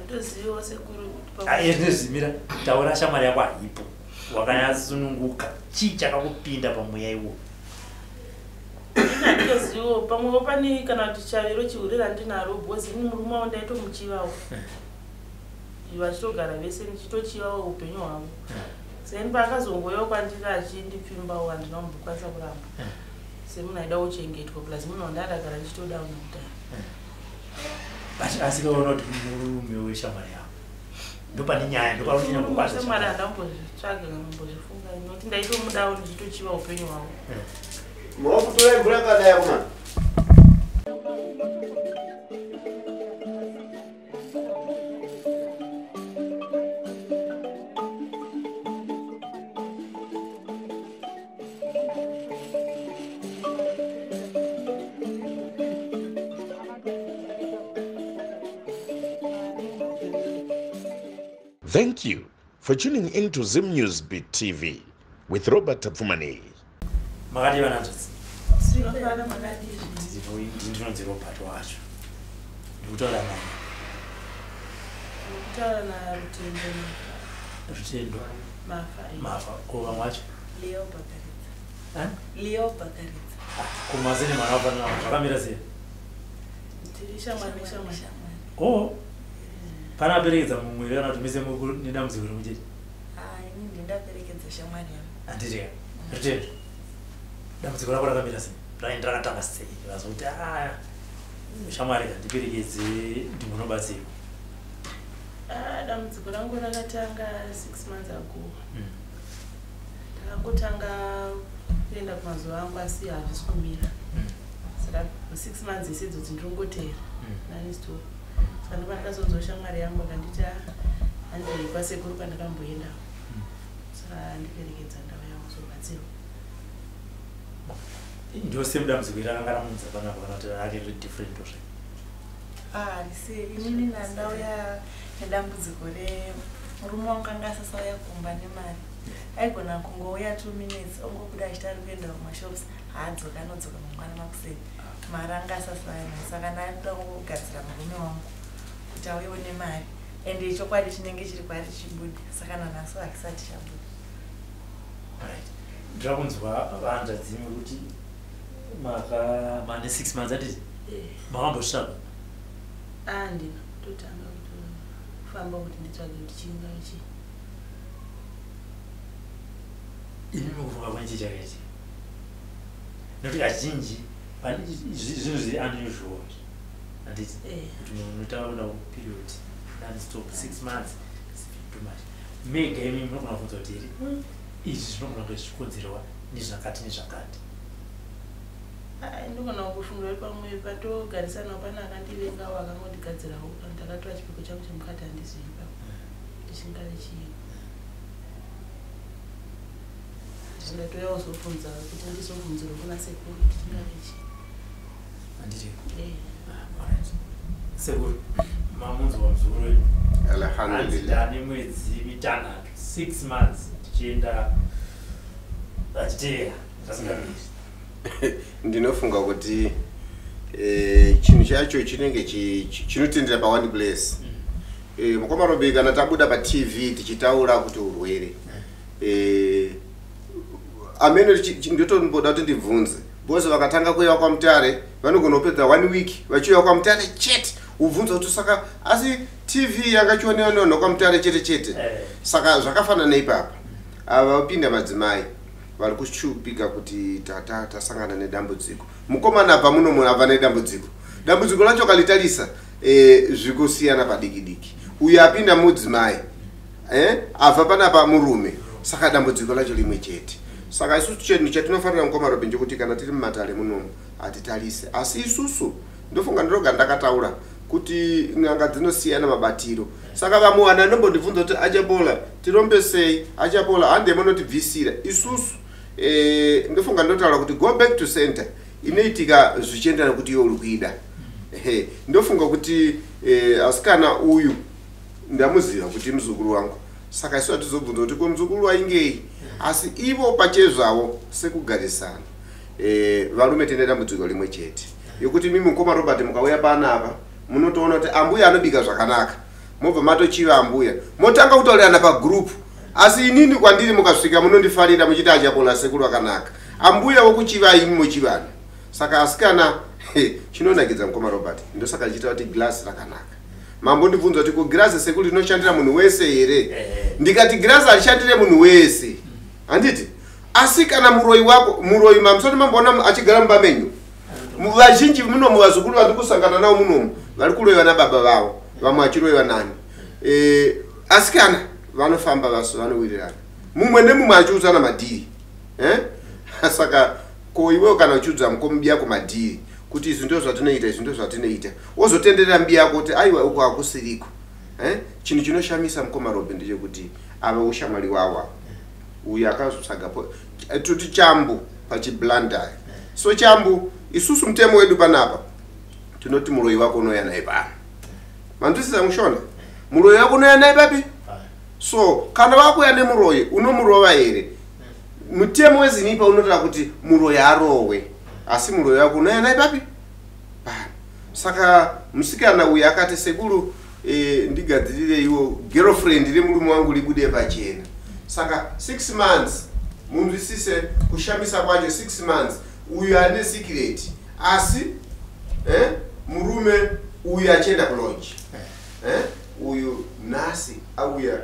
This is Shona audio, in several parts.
Ndozivo Sekuru. Nezimira taura shamwari yako haipo. Wakanyasununguka. Chii chakakupinda pamweya iwo? Ndozivo pamwe pani kana kuti chaviro chiurira ndinaro bhozi murume wao ndaitomuchivawo. Vachitogara vese ndichitochivawo upenyu hwavo. Seni pakazongoyo kwandiri achindipfimbawo handinombokwanisa kuramba. Semunhu aida kuchengetwa plus munhu wandadagara ndichitoda unokudai. Asi kaona kuti murume weshamwari yako. Ndopane nyaya ndopakuti nyambokwanisa. Shamwari handambozvitsvaga kambozvifunga nekuti ndaitomudawo ndichitochiva upenyu hwavo. Munokutora mvura yakadai kumana. Thank you for tuning in to Zim News Beat TV with Robert Tafumani. Makati vananzvisi. Sinofana makati. Ndinonzi Robert wacho. Ndikutaura naye. Ndikutaura na Rutendo. Mafa. Ko vamwe wacho? Leo Bakaritsa. Leo Bakaritsa. Kumazini mwana wapana zvakamira sei? Tiri shamwari. Oh. Pana aperekedza mumwe kana kuti mise nedambudziko rimwe chete? Ini ndindaperekedza shamwari yangu. Handiti Rutendo. Dambudziko rako rakamira sei? Rakatanga sei? Vazoti shamwari kandiperekedze ndinobatsirwa. Dambudziko rangu rakatanga 6 months ago. Takangotanga kuenda kumazuva angu asi hazvisi kumira. Saka 6 months isedzo ndinongotera. Nani story. Saka ndopandakazonzwa shamwari yangu akanditi handiri kwasekuru pandakamboenda. Saka ndiperekedza ndau yangu zobatsirwa. Ndio same dambudziko rakanga ramunza panapa kana kuti riri different or risi inini nandau yedambudziko murume wangu anga asasauya kumba nemari. Aigona kungouya 2 minutes ongobuda achiti ari kuenda kumashops haadzoka anodzoka mangwana makuseni. Mari anga asasauya nayo saka ndatoda kugadzira murume wangu kuti auyewo nemari ende chokwadi chinenge chiri kwaari chibude saka nanhasi hakisati chabuda. Ndirakunzwa vahandadzimwe kuti mane 6 months atiti makambosvitsvaga? Handina totanga kufamba kuti nditsvage kuti chinga ichi. Ini mukufunga kwenchi chakaiti nekuti azhinji zvinhu zviri unusual handiti kuti munhu unotaura period nonstop 6 months too much. Mega imi munogona kubvunza kuti izvi zvinogona kunge zvichikonzerwa nezvakati nezvakati. Ndogona kufunga pamwe patogarisanawo pana akandivengawo akangodigadzirawo ndakatora chipiko changu chemukati handizivi ipapo ndichingave chii. Ndatoya uzobvunza kuti ndizobvunzira kuna sekuru kuti chingave chii. Handiti? Sekuru, mamunzwa muzukuru wenyu. Alhamdulillah. Ane mwedzi mitanhatu 6 months tichienda achiteera zvasingamiri. Ndinofunga kuti chinhu chacho chinenge chinotendera pa one place. Mukomarobe kana tabuda pa TV tichitaura kuti urwere. Amene ndotomboda kuti ndibvunze. Bose vakatanga kuya kwa Mutare vanogona kupedza 1 week vachiuya kwa Mutare chete ubvunza kuti saka asi TV yakachionewa kwa Mutare chete. Saka zvakafanana ipapo. Ava vapinda madzimai vari kushupika kuti tata tasangana nedambudziko. Mukomana apa muno munhu ava nedambudziko. Dambudziko lacho kalitarisa zvikusiyana padiki. Uyu apinda mudzimai abva panapa murume. Saka dambudziko lacho limwe chete. Saka isusu chenhu chatinofanira mukomarobe ndekuti kana tiri mumatare munomu atitarise. Asi isusu ndofunga ndiroga ndakataura kuti n'anga dzinosiyana mabatiro. Saka vamuwana ndombondibvunza kuti Achapola tirombe sei? Achapola hande munotibvisira. Isusu ndofunga ndotaura kuti go back to center inoitika zvichiendana kuti iwe uri kuida. Ndofunga kuti asikana uyu ndamuziva kuti muzukuru wangu. Saka isu atizobvunza kuti ko muzukuru waingei. Asi ivo pachezvavo sekugarisana. Varume tine dambudziko rimwe chete. Yokuti mimi mukoma Robert mukauya panapa munotoona kuti ambuya anobika zvakanaka. mobva matochiva ambuya motanga kutaurirana pagroup asi inini kwandiri mukasvika munondifarira muchiti Achapola sekuru akanaka ambuya wokuchiva imi muchivana saka asikana chinonakidza mukoma Robert ndosaka chiita kuti glass rakanaka mambo ndibvunza kuti ku glass sekuru inoshandira munhu wese here ndikati glass alishandire munhu wese handiti asi kana muroyi wako muroyi mamsoti mambona achigara mubamenyu vazhinji muno muvazukuru vari kusangana navo munomu vari kuroyiwa nababa vavo vamwe achiroyiwa nani asi kana vanofamba vaso vanowirirana mumwe nemumwe achiudzana madhiri saka ko iwewo kana uchiudza mukomubi yako madhiri kuti izvi ndo zvatinoita izvi ndo zvatinoita wozotenderera mbi yako kuti aiwa uko hakusiriko chinhu chinoshamisa mukoma Robe ndechekuti ava ushamwari wawa uyu akazotsvagapo tuti chambu pachiblandai so chambu isusu mutemo wedu panapa tinoti muroyi wako unoya naye pano mandisisa mushona muroyi wako unoya naye papi so kana wakuya nemuroyi unomurova here mutemo wezinipa unotaura kuti muroyi arowe asi muroyi wako unoya naye papi pano saka musikana uyu akati sekuru ndigadzirire iwo girlfriend remurume wangu libude pachena saka 6 months munzwisise kushamisa kwacho 6 months uyu ane secret asi murume uyu achienda kulodge uyu nasi auya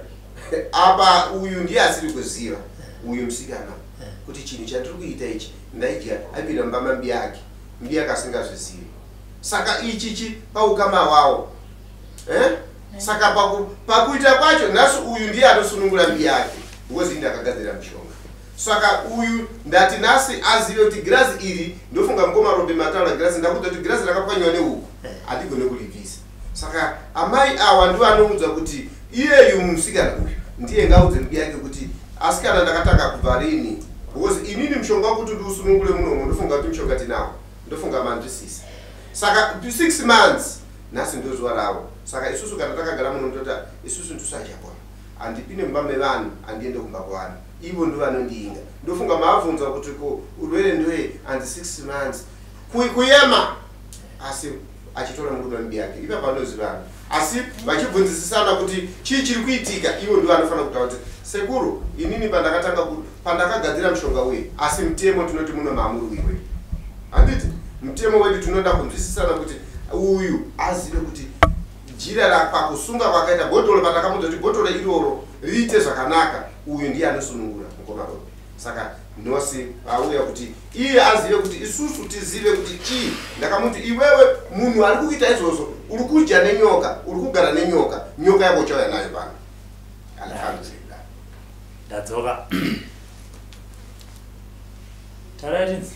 apa uyu ndiye asiri kuziva uyu musikana kuti chinhu chandiri kuita ichi ndaidya apinda mubama mbi yake asingazvizivi saka ichichi paukama wawo saka pakuita kwacho nhasi uyu ndiye anosunungura mbi yake because ndakagadzira mushonga saka uyu ndati nasi azive kuti girazi iri ndofunga mukoma Robe mataura girazi ndakuti kuti girazi rakapwanywa neuku hatigone kulibvisa saka amai awa ndiwo anoudza kuti iyeyu musikana uyu ndiye ngaudze mbi yake kuti asikana ndakatanga kubva rini because inini mushonga wakuti ndiusunungule munomo ndofunga kuti mushonga tinawo ndofunga mandisisa saka 6 months nasi ndozuva ravo saka isusu kana takagara muno ndota isusu ndisachapola andipine mumba mevanhu andiende kumba kwavanhu ivo ndo vanondiinga ndofunga maabvunza kuti ko urwere ndoye and 6 months kuyema asi achitora murume mbi yake ipa panozivana asi vachibvunzisisana kuti chii chiri kuitika ivo ndo vanofanira kutaura kuti sekuru inini pandakagadzira mushonga uyu asi mutemo tinoti muno maamuriwiwe handiti mutemo wedu tinoda kunzwisisana kuti uyu azive kuti jira rapakusunga kwakaita bhotoro pandakamudza kuti bhotoro iroro riite zvakanaka uyu ndiye anosunungura mukoma Robe saka nhasi auya kuti iye azive kuti isusu tizive kuti chii ndakamuti iwewe munhu ari kuita izvozvo uri kudya nenyoka uri kugara nenyoka nyoka yako uchauya nayo pano alhamdulillah ndadzoka taratinzi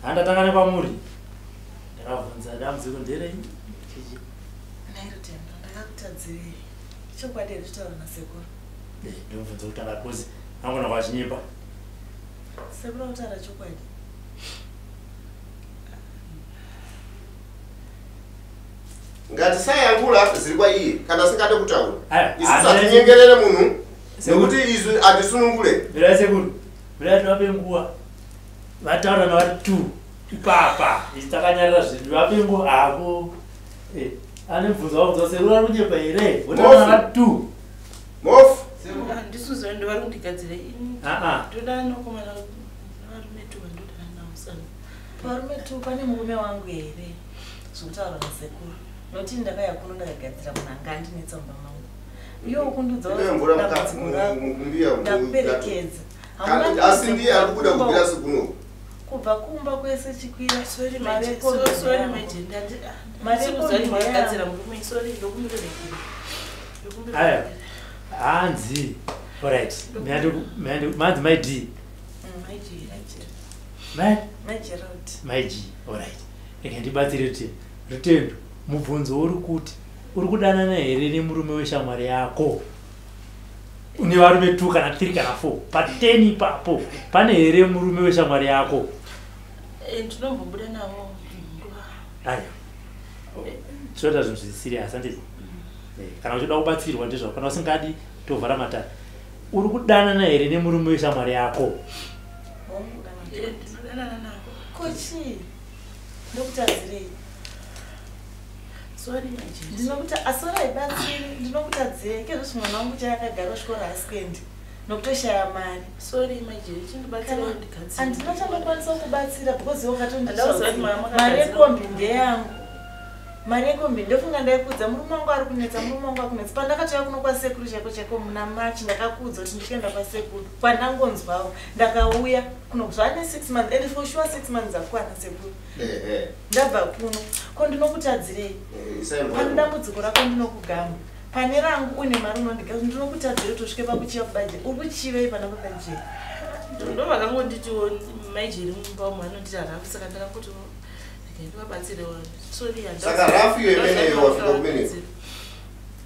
handatanga nepamuri ndakabvunza dambudziko nderei nairotendo ndakakutadzirei chokwadi zvitaura nasekuru ndobvunza kutanga kozi angona kwachinyipa sekuru kutaura chokwadi ngatisayangula ziri kwaiye kana singade kutaura isusu atinyengerere munhu nekuti izvi atisunungule virai sekuru virai tivape nguva vataura navari 2 ipapa isi takanyarira zvinhu vape nguva ako ane bvunza wabvunza sekuru ari kunyepa here votaura navari 2 mofu ndisuzo ndovari kundigadzira ini ndoda nokomana navarume 2 vandoda navo sana varume 2 pane murume wangu here zvokutaura nasekuru noti ndakaya kuno ndakagadzira munhu anga andinetsa mumba mangu iwo kundudzakuperekedza asi ndiye ari kuda kubvira sekuno kubva kumba kwese chikwira marekodzira murume sori aya hanzi alright manzi my d my g alright rega ndibatsire kuti Rutendo mubvunzo uri kuti uri kudanana here nemurume weshamwari yako une varume 2 kana 3 kana 4 pa10 ipapo pane here murume weshamwari yako ndinombobuda navo aya tinoita zvinhu zvisiriasi handiti kana uchida kubatsirwa ndizvavo kana usingadi tovhara matare uri kudanana here nemurume weshamwari yako kochi ndokutadzirei Sorry my ndinokuta asora ibatsiri ndinokutadzira kezvo mwana wangu chakagara chikora asikendi nokutoshaya mari. Sorry my dear, chindibatsira ndikadzi. Andina chandokwanisa kubatsira because wakatondisauza mari yekombi ndeyangu. Mari yekombi ndofunga ndaikudza murume wangu ari kunetsa murume wangu akunetsa pandakatouya kuno kwasekuru chako muna March ndakakudza kuti ndikuenda kwasekuru kwandangonzwawo ndakauya kuno zvane 6 months and for sure 6 months akwana sekuru ndabva kuno ko ndinokutadzirei pane dambudziko rako ndinokugamba pane rangu une mari unondiga ndinokutadzira tosvike pakuchiva kubajeti uri kuchivei pana kubajeti ndo vakangonditiwo maijeri mumba umwe anonditi harafu saka ndakangoti ndivabatsirewo sorry saka rafu iyo imeneyo wafika kumene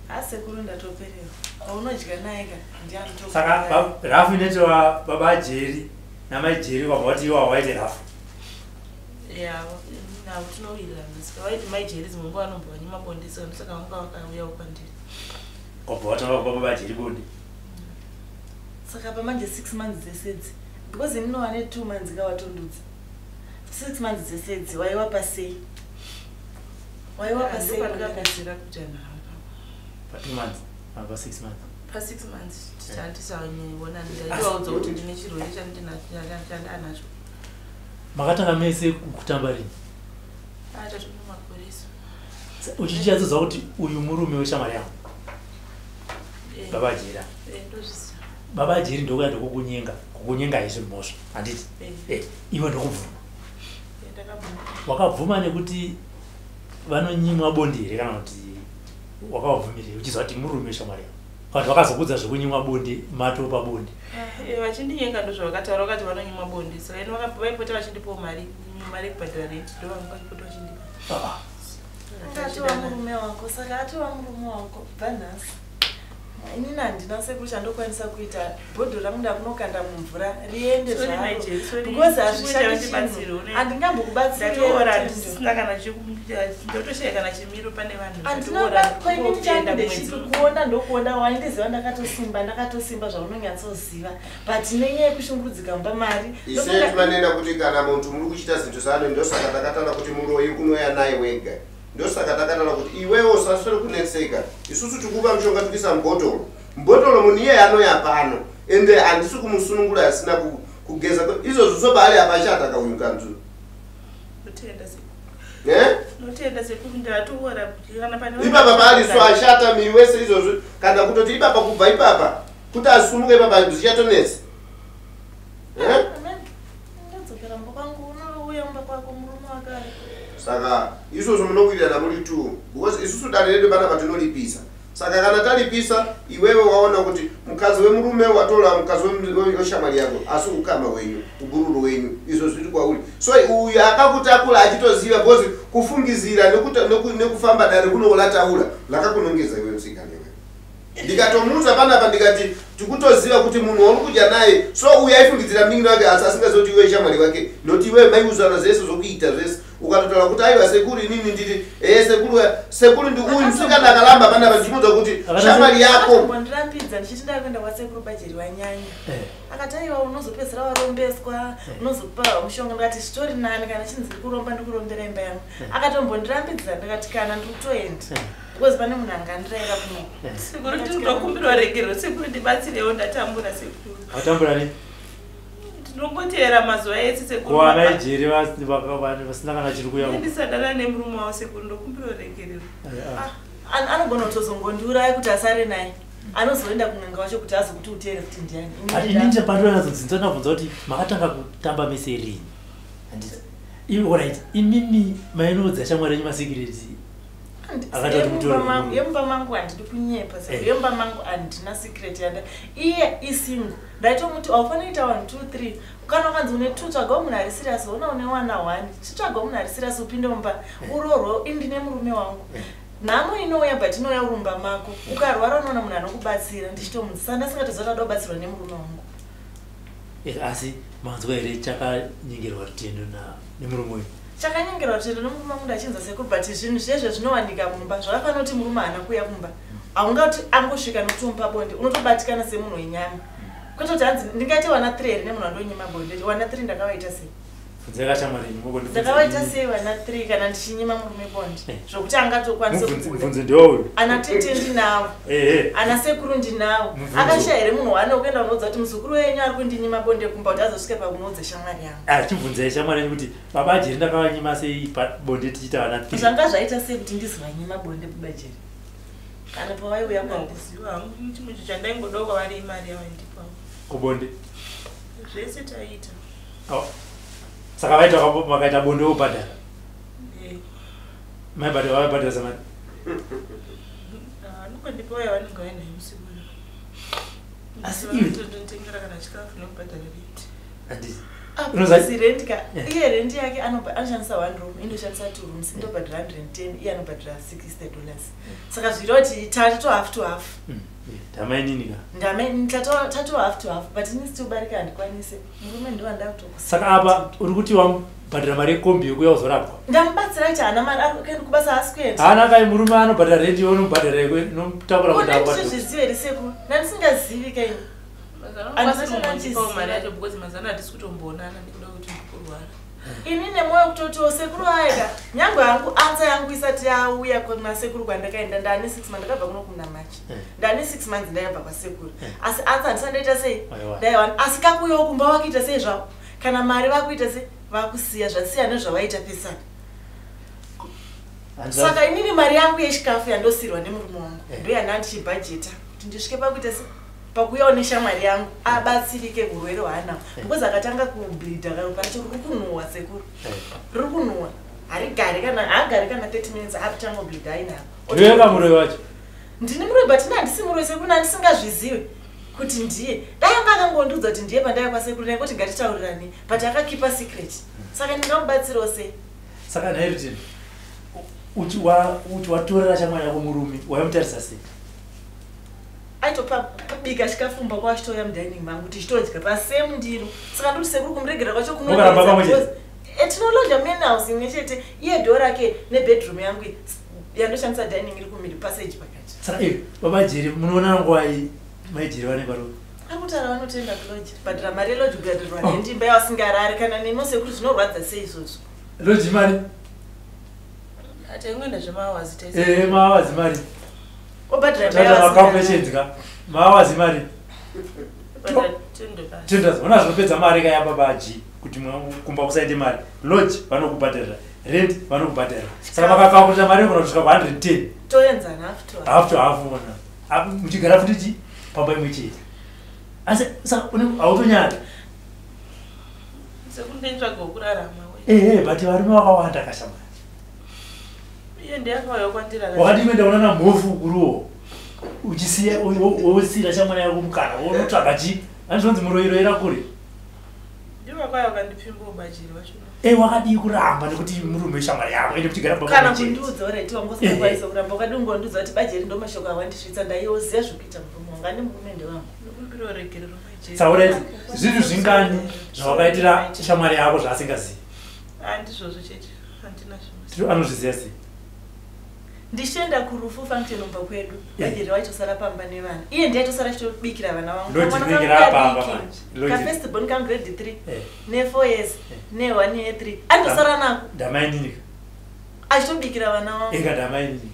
asekuru ndatoperewa aunodya naye ka ndianto saka rafu inoitwa baba ajeri namaijeri wabva kuti iwo hawaite rafu nawo tinowirirana saka waiti maijeri dzimwe nguva anombova nemabonde saka saka vanga vakauyawo kwandiri wabva watanga kupa baba ajeri bonde saka pamanje 6 months dzesedzi because ndinowa ne 2 months kawatondudza 6 months dzesedzi waiwapa sei pandakapedzera kuti pa 2 months pa 6 months pa 6 months tisandisaonyeona ndaivaudza kuti ndine chirwere chandanacho. makatanga mese kutamba rini tatinomaporesa uchichiatsoza kuti uyu murume weshamwari yangu baba ajera ndozvisa baba ajeri ndokuya kukunyenga izvi mhosva handiti iwe ndokubvuma wakabvuma nekuti vanonyimwa bonde here kana kuti wakavabvumirei uchiziva kuti murume weshamwari yangu vantu vakazokudza zvekunyimwa bonde mato pabonde vachindinyenga ndozvavakataura vakati vanonyimwa bonde saka vaipota vachindipawo mari kubhadhara renti ndo vangapota vachindipa atova murume wako saka atova murume wako bvanhasi inini handina sekuru chandokwanisa kuita bhodho rangu ndakunokanda mumvura riende zvaro because handingambokubatsirandotoshaya kana chimiro pane vanhukuona ndokuona waindiziva ndakatosimba zvaunonyatsoziva but nenyaya yekushungurudzika mba mari ise timanena kuti kana muntu muri kuchita zvinhu zvano ndosaka takatana kuti muroyi kunoya naye wega ndosaka takatana kuti iwewo usaswere kunetseka isusu tikupa mushonga tukisa mbotolo munhu iye anoya pano ende handisi kumusunungura asina kugeza izvozvo sobari apashata kaunyuka nzuru ipapa paaliso ashata miri wese izvozvo kana kutoti ipapa kubva ipapa kuti asumuke ipapa zvichatonetsa saka izvozvo munokuirana muri 2 because isusu dare redu pana patinolipisa saka kana talipisa iwewe waona kuti mukadzi wemurume watora mukadzi weshamwari yako asi ukama wenyu ubururu wenyu izvo zviri kwauri so uyu akakutakura achitoziva because kufungizira nekufamba dare kunolataura lakakunongeza iwe musikanewe ndikatomuudza panapa ndikati tikutoziva kuti munhu wauri kudya naye so uyu aifungidzira mningi wake asi asingazoti iwe shamwari wake noti iwe maiuzana zvese zvokuita zvese ukatotaura kuti aiwa sekuru inini nditi sekuru ndi uyu musikana akalamba panapa ndichimuudza kuti shamwari yako mbondirambidza ndichiti ndakuenda kwasekuru bajeri wanyanya akati aiwa unozopedzera warombeswa unozopa mushonga ndikati zvitori nani kana chinzi ndikuromba ndikurombera imba yangu akatombondirambidzira ndikati kana ndikutoenda because pane munhu angandirayira kuno sekuru ndinokumbirwa regero sekuru ndibatsirewo ndatambura sekuru atambura ni ndinongotera mazuva ese sekuru wanaijeri vasina kana chiri kuya ndisadana nemurume wavo sekuru ndokumbirwa regerero anogona kutozongondiuraya kuti asare naye anozoenda kun'anga wacho kuti azokuti uteere kuti ndiani inini pandonazodzinza ndabvunza kuti makatanga kutamba mese rini handiti iwe right inini mainoudza shamwari yenyu masikireti yemba mangu handidi kunyepa yemba mangu handina secret yanda iye isingo ndaitomuti aufanira kuita 1 2 3 kana ukanzi une 2 tsvaga munhu ari serious una une 1 1 chitsvaga munhu ari serious upinde mumba urorwo indine murume wangu nhamo inouya but inouya urumba mako ukarwara unoona munhu anokubatsira ndichitomudzisa ndasingatozoda kuda kubatsirwa nemurume wangu asi manzwa here chakanyengerwa rutendo nemurume uyu chakanyengerwa rutendo nemurume wangu ndachinza sekuru but zvinhu zvezvo zvinowanika mumba zvakafanira kuti murume haana kuuya kumba haungati angosvika nokuti umupa bonde unotobatikana semunhu wenyama kwete kuti hanzi ndingaite wana 3 here nemunhu andonyima bonde wana 3 ndakavaita sei Funzeka Shamwari muko ndi. Ndakawaita sei vana 3 kana ndichinyima murume bondi. Zvokuti angatokwanisa kubuda. Funze ndio. Ana tete ndinawo. Ana sekuru ndinawo. Akashayire munhu wana ukaenda unodza kuti muzukuru wenyu ari kundinyima bonde kumba kuti azosvika pakunodza Shamwari yangu. Chibvunze Shamwari kuti baba jeri ndakawanyima sei bonde tichita vana 3. Zvanga zvaita sei kuti ndizivanyima bonde baba jeri. Kana pawaiuya kwandiziwa hangu chimwe chandaingodoka vari imari yavandipa. Kubonde. Zvese taita. Saka vakaita bonde wobhadhara. Maibhadhara samari. Anokondipawo yavanenge vainayo musiku. Asi ndototengera kana chikafu nokubhadhara renti. Handisi. Apasi rent ka. Iye rent yake anoshandisa 1 room, indoshandisa 2 rooms, indobhadhara $110, iye anobhadhara $60. Saka zviroti tatu half to half. Ndamai nini ka? Ndamai tatu half to half, but ini situbarika andikwanise. Murume ndo andakutokusa. Saka apa uri kuti wambhadhara mari yekombi yokuya uzorapwa? Ndamubatsira kuti haana mari ari kuenda kubasa haasi kuenda. Haana kai murume anobhadhara rent unobhadhara inotakura kuti akwa. Ndizvizive here sekuru. Ndandisingazivi kai. Mari yacho because mazana hatisi kutombonana ndikuda kuti ndikurwara. Ini nemoyo kutoti sekuru aida. Nyange hangu anza yangu isati yauya kuna sekuru kwandakaenda ndani 6 months ndakabva kuno kuna machi. Ndani 6 months ndayabva kwa sekuru. Asi anza ndisandaita sei? Ndaiwana asi kakuyo kumba wakuita sei zvavo. Kana mari vakuita sei? Vakusiya zvasiya nezvavaita pesana. Saka inini mari yangu yechikafu yandosirwa nemurume wangu. Ndiyo yandandichibhajeta kuti ndisvike pakuita sei? Pakuyaone Shamwari yangu abatsirike urwere hwaanawo because akatanga kubleed akapacho rukunuwa sekuru rukunuwa harigari kana 30 minutes apitanga kubleed ainawo ndiweka muroyi wacho ndine muroyi but handisi muroyi sekuru handisingazvizive kuti ndiye dai anga akangondiudza kuti ndiye pandaiya kwasekuru nekuti ngatitaurirani but akakipa secret saka ndingamubatsirawo sei. Saka nhairutini uti watorera Shamwari yako murume waimutarisa sei? Aitopabika chikafumba kwachitoya mudining mangu kuti chitodya pasame ndiro saka ndoti sekuru kumuregera kwacho kunokaramba pamwe chete tinolodya main house imwe chete iye dhoo rake nebedroom yangu yandoshandisa dining iri kumiri passage pakati. Saka baba jeri munoona nguwai maijeri vanenge vari akutara vanotenda kuloji bhadhara mari yeloji kugadzirwa nendimba yavasingarari kana nemo sekuru zvinorwadza sei izvozvo. Loji mari ataingoenda zvemawazi mawazi mari obhadhara mawazi mari tendas vona zvinopedza mari kaya babaji kuti kumba kusaende mari lodge vanokubhadharira rent vanokubhadharira saka vakakalkulira mari yogona kusvika pa110 toenzana half to half ona muchigara futi pamba imwe chete asi saka hautonyara sekundentsvaga kurarama but varume vakawanda kashamwari iye ndeyakauya kwandira wakati uenda unana mhofu ukuruwo uchisiya wosira Shamwari yako mukana wonotsvaga chi andizvonzi muroiroira kure ndivakwaya wakandipimba ubajiri vacho wakadii kuramba nekuti murume Shamwari yako ende kuchigara kana kundiudza oreti wangosingakwanisa kuramba wakadi ungondiudza kuti bajeri ndo mashoko awandisvitsa ndaiyoziva zvekuita murume wanga ndi murume ndewangu nokupiroregerero majeri saureti zvinhu zvingani zvawakaitira Shamwari yako zvaasingazivi handizvozvo chete handina zvimwe anozviziva sei ndichienda kurufu function umba kwedu bajeri wachosara pamba nevana iye ndiye atosara achitobikira vana vangu kafestival kam grade 3 ne4 years ne1 year 3 andosara nako ndamainika achitobikira vana vangu ndamainika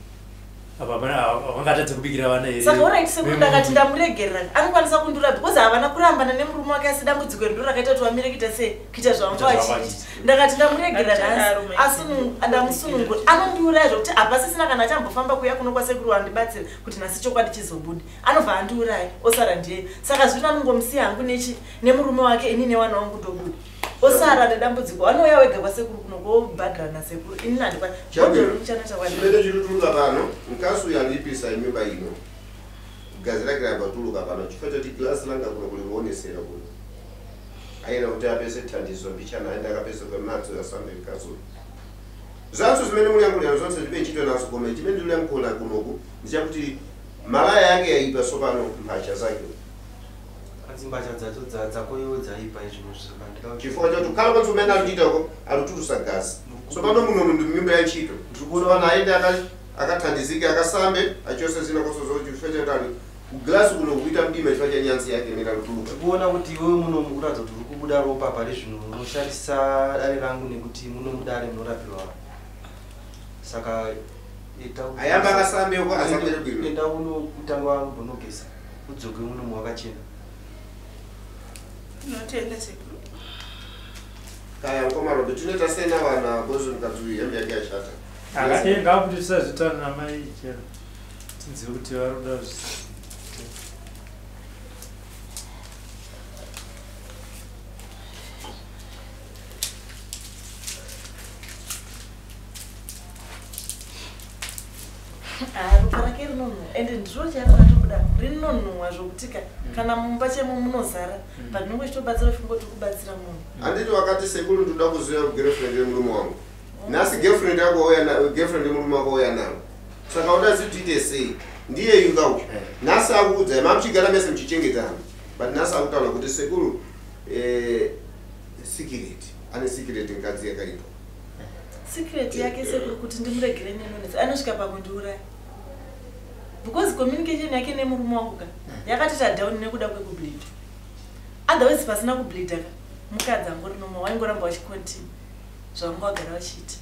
apa vangatadze kubikira vana here saka uraiti sekuru ndakati ndamuregerera anokwanisa kundura because havana kurambana nemurume wake asi dambudziko ndo rakaita kuti vamire kuita sei kuita zvavanga vachiita ndakati ndamuregerera nhasi ndamusunungura anondiuraya zvokuti hapasisina kana achambofamba kuya kuno kwasekuru wandibatsira kuti nhasi chokwadi chizobudi anobva andiuraya osara ndiye saka zvino anongomusiya hangu nemurume wake ini newana wangu tobuda osara nedambudziko anouya wega kwasekuru kuno kobhadhara nasekuru ini chimene chirutuluka pano mkazi uyu andipisa imimba ino gazi rake rambatuluka pano chifukwa choti glasi langa kuno kulionesera kuno aina kuti apese thandizo mbichana aenda akapesa kwematso yasambe mkazi uyu zvanso zimene muliyankulira zonse ndibe ntchito nazo koma chimene ndiliyankhula kunoku ndichakuti malaya yake yaipa sopano mphacha zake mbacha dzacho dzakoyo dzaipa izvino zvakandika chifukwa chakuti kukhala kwanso umene alutitako alutulusa gazi sopano muno ndi mimba ya ntchito ndikuona vana aende akathandizike akasambe achose zina koso zoti chifukwa chakuti glass kuno kuita mdima chifa chanyansi yake nekatuluka kuona kuti iwe muno mukuratidza kuti uri kubuda ropa pari zvino unoshandisa dare rangu nekuti muno mudare munorapirwa saka ayamba akasambeko asamberebwiro enda uno kutanga mbonogeza udzoke muno mwakachena Notenda Sekuru. kaya ukomarodo tinoita sena vana bozo mukadzui hembe yake yashata akatenga kuti tisazvitana namai chero tinzive kuti varoda ropa rake rinonhuwa ende ndiro charakatobuda rinonhuwa zvokutika kana mumba chemo munozara but nonge chitobatsira fungoti kubatsira munhu handiti wakati Sekuru ndoda kuziva girlfriend yemurume wangu nhasi girlfriend yemurume wako ouya naro saka uda zitiite sei ndiye yungau nhasi akuudza mamuchigara mese muchichengetana but nhasi akutaura kuti Sekuru secret ane secret nkadzi yakaipa secret yake Sekuru kuti ndimuregere nenonesi anosvika pakundiuraya because communication yake nemurume wangu ka yakatita down nekuda kwekubleed otherwise pasina kubleeda ka mukadzi angori noma waingoramba wachicontinue zvavanga wagara wachiita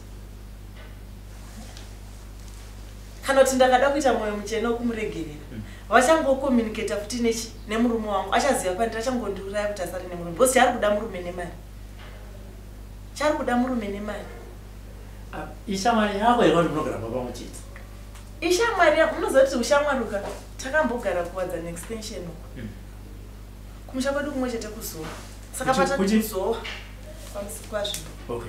kana kuti ndakada kuita mwoyo muchena wokumuregerera vachangokomunicata futi nemurume wangu achaziva pandiri achangondiuraya kuti asari nemurume because chaari kuda murume nemari chaari kuda murume nemari ishamwari yako yakati munogara pamwe chete ishamwari munoziva kuti ushamwaruka takambogara kuwadza neextension uko kumusha kwedu kumwe chete kuzowa saka patatizowa pamusi kwazvino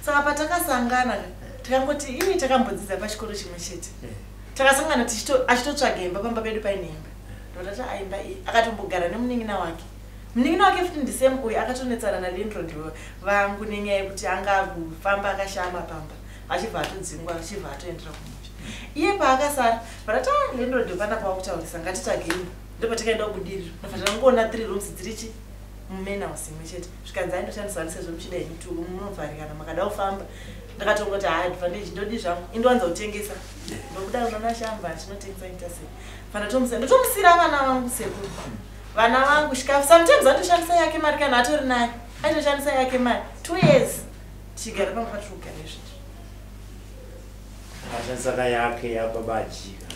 saka patakasangana takangoti ini takambodzidza pachikoro chimwe chete takasangana achitotsvaga imba pamba pedu paine imba ndotati aimba iyi akatombogara nemunin'ina wake munin'ina wake futi ndisemu uyu akatonetsana nalandlord vangu nenyaya yekuti anga kufamba akashama pamba achibva atodzingwa achibva atoendera kumusha iye paakasara patati landlord pana pawakutaurisa ngatitsvage imba ndopatakaenda kubudiriro nofanira kungoona 3 rooms dzirichi mumena house imwe chete zvikanzi aindoshandisa sezvo muchida imitu munovharikana makada kufamba ndakatongoti advantage ndodi zvangu indowanza kutengesa ndokuda unoona shamba tinotengesa ita sei fana ndotomusira vana vangu Sekuru vana vangu shikafu sometimes atoshandisa yake mari kana atori naye aitoshandisa yake mari 2 years chigara pamwe patirikugara izvizvi ashandisa yake yababajika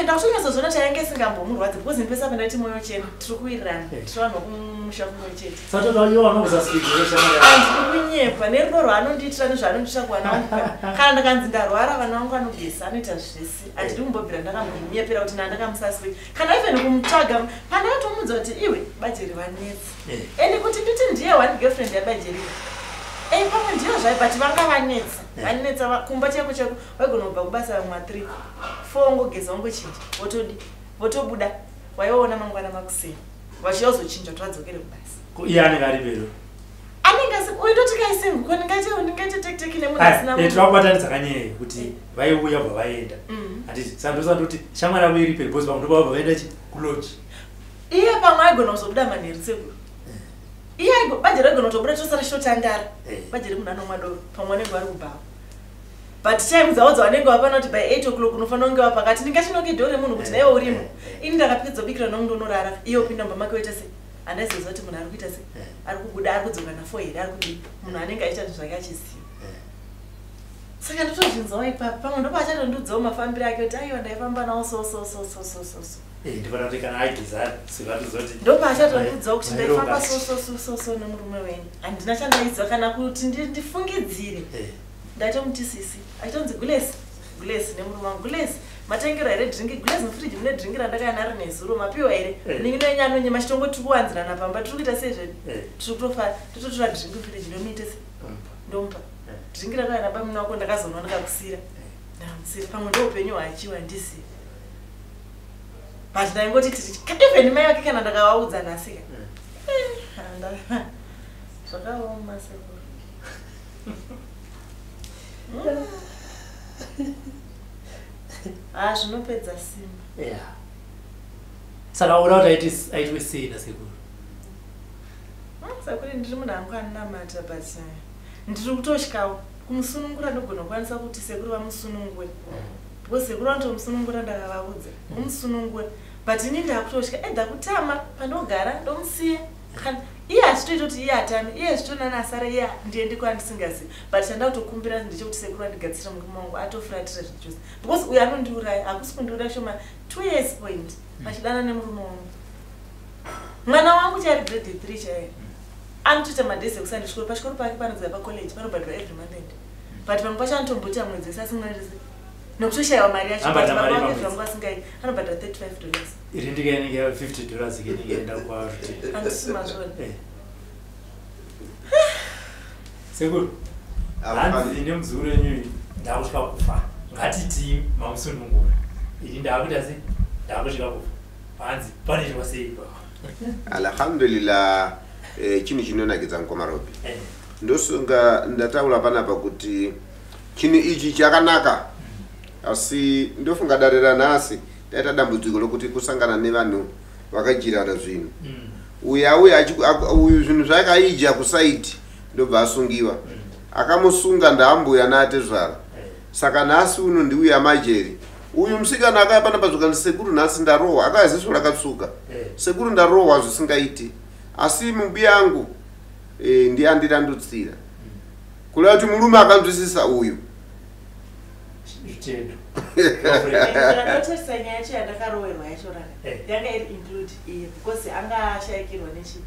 ndakutonyatsozoona chainge isingambomurwadzi because ndipesa pandaiti mwoyo chena tiri kuwirirana tiri vanhu vakumusha kumwoyo chete handiri kunyepa nerudo rwaanondiitira nezvaanondiitira kuvana vangu kana ndakanzi ndarwara vana vangu anogesa anoita zvese handiri kumbobvira ndakambomunyepera kuti ndandakamusasiri kana even kumutsvaga pandakatomudza kuti iwe bajeri vanetsa ende kuti nditi ndiye one girlfriend yabajerira pamwe ndiyo zvai but vanga vanetsa kumba cheko cheko waigona kubva kubasa vamwe 3 4 ngogeza wangochinja votobuda waiona mangwana makuseni vachiyozochinja kuti vadzokere kubasa iye anenge ari pedo anenge uindoti kaisingu ndingaite tekiteki nemunhutirakubatanidza kanyaya kuti vaiuya bva vaenda handiti sandosandoti shamwari yavo iri pedo bhosi pamwe ndobava vaenda kuloji iye pamwe aigona kuzobuda manheru Sekuru iye bajeri aigona kutobuda chosara chitotandara bajeri munhu anomwadoro pamwe vanenge vari kubhava but time dzawodzo vanenge vapana kuti by 8 o'clock unofanira kunge wapakati ndingatinoke dhoo remunhu kuti naiwe urimo ini ndakapedza bikira nongu ndonorara iye upinda mumba make woita sei handaiziva kuti munhu ari kuita sei ari kubuda ari kudzoka na4 here ari kudii munhu anenge aita zvinhu zvake achiziva saka ndotozvinzawo ipapo pamwe ndopachatondudzawo mafambiro ake kuti aiwa ndaifamba nawo so ndifana kuti kana ageza sivatozoti ndopachatondudzawo kuti ndaifamba so nemurume wenyu handina chandaiziva kana kuti ndifungidzire ndaitomuti sisi aitonzi gulesi nemurume wangu gulesi matengero here dringi gulesi mufriji mune dringi randakayana rine zuro mapiwa here ningi noenyanonye machitongo tiri kuwanzirana pamba tiri kuita sei zvedu tiri kutofa tototora dringi mufriji ndomuite se ndomupa dringi rakayana pamuna wako ndakazoona ndakakusira ndamusira pamwe ndoupenyu hwachiwa ndisi but ndaingoti tiri even mai wake kana ndakavaudza nhasika zvakaoma Sekuru zvinopedza simba saka uda kuti aitwe sei naSekuru Sekuru ndiri munhu angu anonamata but ndiri kutosvikawo kumusunungura ndogona kukwanisa kuti Sekuru vamusunungure because Sekuru vanotomusunungura ndakavaudza umusunungure but inini ndakutosvika ndakutama panogara ndomusiya iye hazvitoita kuti iye atame iye zvitona nasara iye ndiende kwandisingazivi but chanda kutokumbira ndechekuti sekuru andigadzira murume wangu atofuratira zvichose because uyu anondiuraya hakusi kundiuraya shoma 2 years point machidana nemurume wangu mwana wangu chari grade 3 chaiye anotoita madhesi ekusanda chikoro pachikoro pake panodzira pacollege panobhadhwa every month but pamwe pacho anotomboti amwedzesa asingaririsi nokutoshayiwa mari yacho vangu asingai anobhadhwa $35 iri ndikainenge $50 ikeningeenda kwaruti handisi mazvona Sekuru hanzi ine muzukuru wenyu ndakusvika kufa ngatiti mamusunungura iri ndakuita sei ndakusvika kufa hanzi panoitwa sei alhamdulillah chinhu chinonakidza mukomaropi ndosunga ndataura panapa kuti chinhu ichi chakanaka asi ndofunga darira nhasi taita dambudziko lokuti kusangana nevanhu vakajirana zvinhu uyu zvinhu zvakaija kusaiti ndobva asungiwa akamusunga ndaambuya naatezvara saka nhasi uno ndiuya majeri uyu musikana akaya panapa zvoka ndisekuru nhasi ndarohwa akaziso rakatsuka sekuru ndarohwa zvisingaiti asi mubi yangu ndiandirandutsira kureva kuti murume akanzwisisa uyu ndakatoisa nyaya yacho yandakaroverwa yacho rana yanga iri include iye because angashayikirwa nechi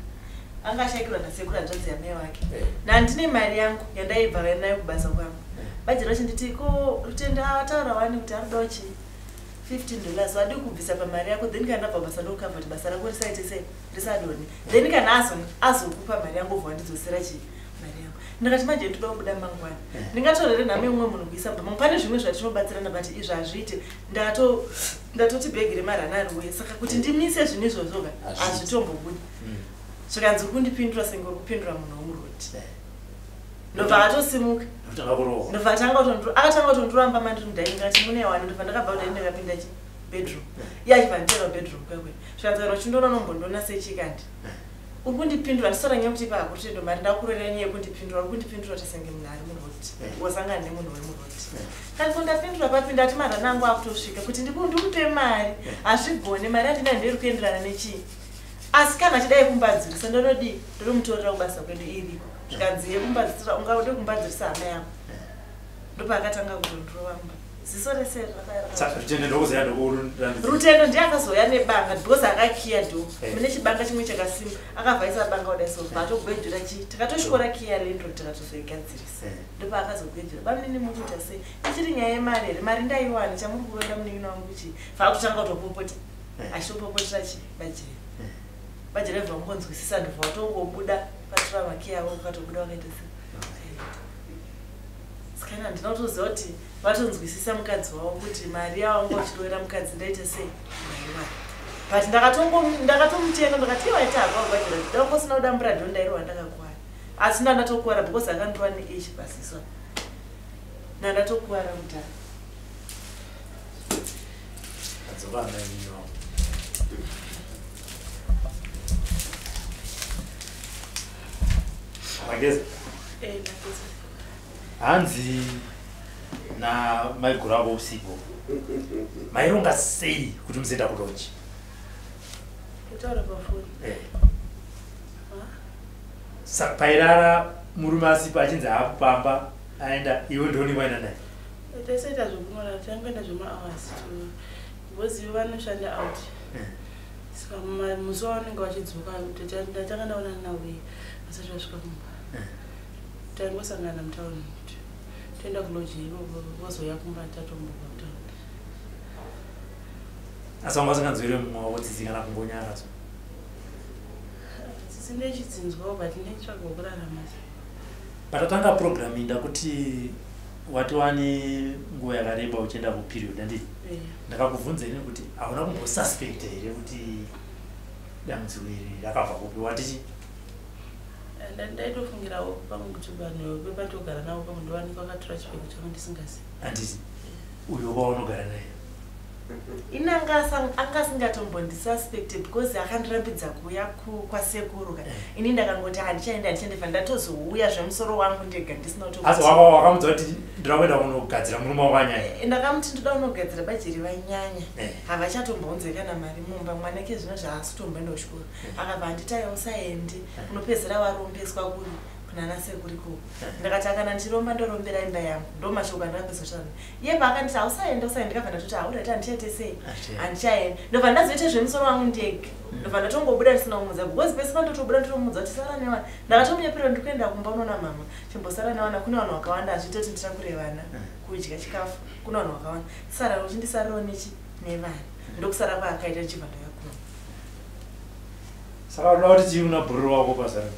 angashayikirwa nasekuru hanzvadzi yamai wake nandine mari yangu yandaibva nayo kubasa kwangu bajira chinditi ko rutenda ataura wani kuti aridawo chi $15 wadi kubvisa pamari yako then kana ndabva basa ndokabva kuti basa rako risaite sei risadoni then kana azokupa mari yangu obva wandidzosera chi mari yangu ndakati manje ndoda kubuda mangwana ndingatorere nhame umwe munhu kuisa mba pane zvimwe zvatinobatsirana but izvo hazviite ndatoti bhegi remarana riuye saka kuti ndimise zvinhu izvozvoga hazvitombobudi zvikanzi kundipindura senge uri kupindura munhu womuroti ndobva atosimuka ndobva akatanga kutonduramba mandiri ndaingati mune wani ndobva ndakabva kudai ndakapinda bedroom iye achibva nditera bedroom kwekwe zvikanzi kana uchindoona nombondona sechikandi uri kundipindura ndisora nyaya kuti ipa kutendo mari ndakurorera nyaya yekundipindura uri kundipindura tasenge munhu ari muroti wasangana nemunhu wemuroti kandi kundapindura papinda ati marana angu akutosvika kuti ndikupe mari hazvigone mari yandina ndiri kuenderana nechii asi kana achidai kumbadzirisa ndinodii ndinomutorera kubasa kwedu iriko zvikanzi yekumbadzirisa ungade kumbadzirisa hama yako ndopakatanga kutondrovamba ziso rese rutendo ndiye akazoya nebanga because akakiya do mune chibanga chimwe chakasimba akavhaisa banga kudaiso vatogwedhura chii takatoshora kiya lendo tikatozoigadzirisa ndopa akazogwedhura bamunini mukuita sei ichiri nyaya yemari here mari ndaiwana chamuri kuroda munin'ina wangu chii fakutotanga kutopopota achitopopotera chii bajere bva ngonzwisisa ndobva watongobuda patora makiya avo ukatobuda wakaita sei sikana ndinotoziva kuti vatonzwisisa mukadzi wavo kuti mari yavo anga uchirovera mukadzi ndaite sei but ndakatomutenga ndakati iwaita hakagwajira ndangosina kudambura ndondairiwa ndakakwara asi ndandatokuwara because akandova neage pasiswa ndandatokuwara kudhara hanzi na maiguru avo usiku maironga sei kuti muzoenda kuloji kutaura pafoni pairara murume asipo achinzi aapamba aenda iwe ndoni waenda naye taisaita zvokunora tangoenda zvemahours because ivo vanoshanda out saka musi wavanenge vachidzoka ndatanga ndaona nauye asati vasvika kumba taingosangana mutauni kuti toenda kuloji ivo vozoya kumba tatomboka mutauni asi vanga vasinganzwire mumwe wavo tsitsi kana kumbonyara so tsitsi ndechidzinzwawo but ndechitsvaga kurarama patatanga programu inda kuti wati wani nguva yakareba uchienda kuperiod handii ndakakubvunza ine kuti hauna kumbosuspecta here kuti dambudziko iri rakabva kupi watichi ndaitofungirawo pamwe kuti vanhu vepatogara navo pamwe ndovanika vakatora chipeko changu ndisingazivi handiti uyo waunogara naye angasingatombondisuspect because akandirambidza kuuya kwasekuru ka ini ndakangoti handichaenda ndatozouya zvemusoro wangu ndega ndisina asi wakamudza kuti ndira kuenda kunogadzira murume wakanyanya ndakamuti ndoda kunogadzira bajeri vanyanya havachatombonzwe kana mari mumba mwanake zvino zvaasitombondoshura akabva handitaiwa usaendi unopedzera warombeswa kuri kunana sekuriko ndakati kana ndichiromba ndorombera imba yangu ndomashoko andakapezosvana iye paakanditi ausaenda ndikabva ndatoti audati handichaite sei handichaenda ndobva ndazoite zvemusoro wangu ndege ndobva ndatongobuda ndisina kumudza because pese pandotobuda ndotomudza kuti sara newana ndakatomunyepera ndikuenda kumba unoona mama chimbosara newana kune vanhu vakawanda hazviite kuti nditakure vana kudya chikafu kune vanhu vakawanda sara uchindisariro nevana ndokusara kwaakaita ndichibva ndayakuma saka unoda kuti chii una bhuriro wako pasara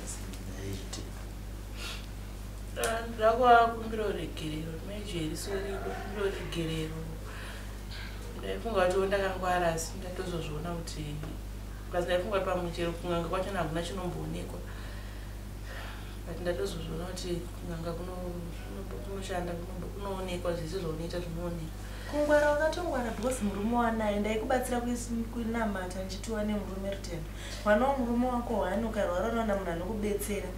ndakuvakumbira uregerero mejerisoriro kumbira uregerero ndaifunga kuti ndakangwara asi ndatozozviona kuti basi ndaifunga kuti pamuchero kunganga kwachona hakuna chinomboonekwa but ndatozozviona kuti kunganga kunoshanda kunoonekwa zvese zvaunoita zvinoonekwa kungwara wakatongwara because murume wanaye ndaikubatsira kunamata ndichitiwa nemurume rutendo mwana womurume wako hwaanokarwara unoona munhu anokubetsera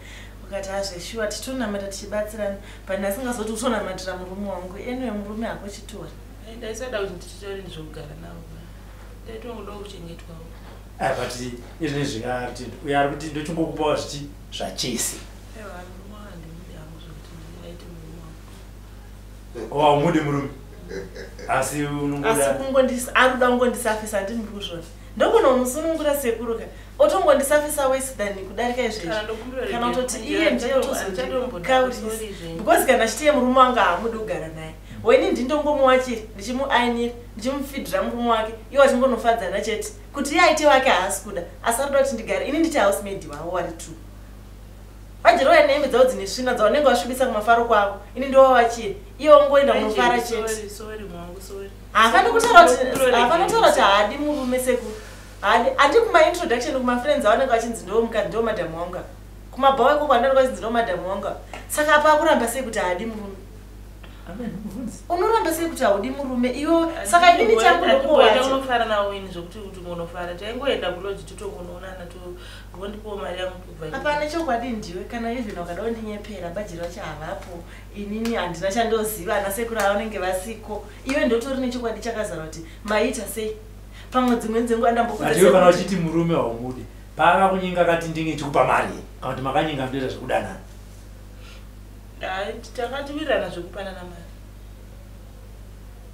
ukati hazveshuwa titonamata tichibatsirana pani asingazoti utonamatira murume wangu anyway murume hako chitora ndaisada kuti ndichitori ndizvogara navo ndaitongoda kuchengetwawo but izvine zvikati uyo ari kuti ndochongokupawo zvichi zvachese murume wangu handimude zvokuti ndaite murume wangu waumude murume asi unongoda arikuda kungondisafisa handini muri kuzvona ndogona umusunungura sekuruka otongondisafisa wese than kudarika izvezvi kana kutoti iye ndiyotozokaurisi because kana chitiye murume wanga hamudi kugara naye waini ndindongomuwachiri ndichimuainira ndichimufidhira murume wake iwo achingonofadzana chete kuti iye aite wake haasi kuda asi arikuda kuti ndigare ini ndichi housemade wavo wari tu vajeroya nehembe dzavo dzine svina dzaunenge wasvibisa kumafaro kwavo ini ndowawachiri iye ungoenda munofara chete hafani kutaura kuti haadi murume sekuru handi kumaintroduction kumafriends avanenge vachinzi ndomukadzi ndo madhamu wanga kumabhawa ikoko anenge vachinzi ndo madhamu wanga saka apa kuramba sei kuti haadi murume unoramba sei kuti haudi murume iwo saka inini changu ndokuwaunofara nawo ini zvokuti kuti unofara taingoenda kuloji totongoonana tondipowo mari yangu kubva hapana chokwadi ndiwe kana even ukada kundinyepera bhaji racho havapo inini handina chandoziva ana sekuru avanenge vasiko iwe ndotori nechokwadi chakazara kuti maita sei pamwe dzimwe dzenguva ndambokuatiwe kana uchiti murume haumude paakakunyinga kati ndinge chikupa mari kana kuti makanyinga ndoita zvekudanana takatiwirirana zvekupanana mari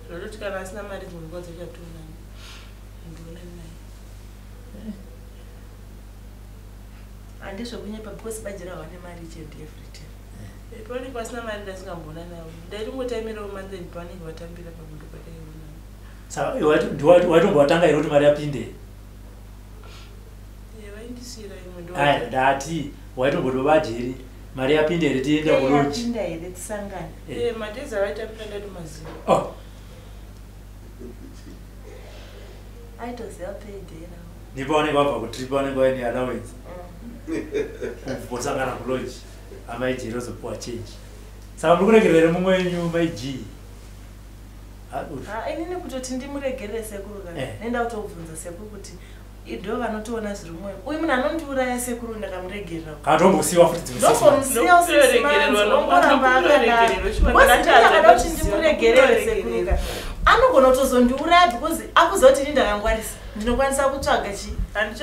zvototi kana asina mari dzimwe nguva dzachatonani ndionani naye handizvokunyepa because bhaji rahwane mari chete everytime pavanenge vasina mari ndasingamboona navo ndaitongotaimirawo manzeni pavanenge vatambira pamundu saka waitombovatanga here kuti mari yapinde vaindisira imwe ndati waitomboti bajeri mari yapinde here tienda kuloji here tisangane madhezi avaitambira ndaitomaziro aitoziva peidera nipavanenge vabva kutripa vanenge vaine allowance kumbosangana kuloji amaijeri ozopuwa change saka muri kuregerere mumwe wenyu maijii inini kutoti ndimuregerere sekuru kana nenda kutobvunza sekuru kuti ndo vanotoona zviri mumwe uyu munhu anondiuraya sekuru ndakamuregerera katombosiwa futi ndombomsiya usisimangoramba akadaakada kuti ndimuregerere sekuru ka anogona kutozondiuraya because akuziva kuti ini ndakangwarisa ndinokwanisa kutsvaga chi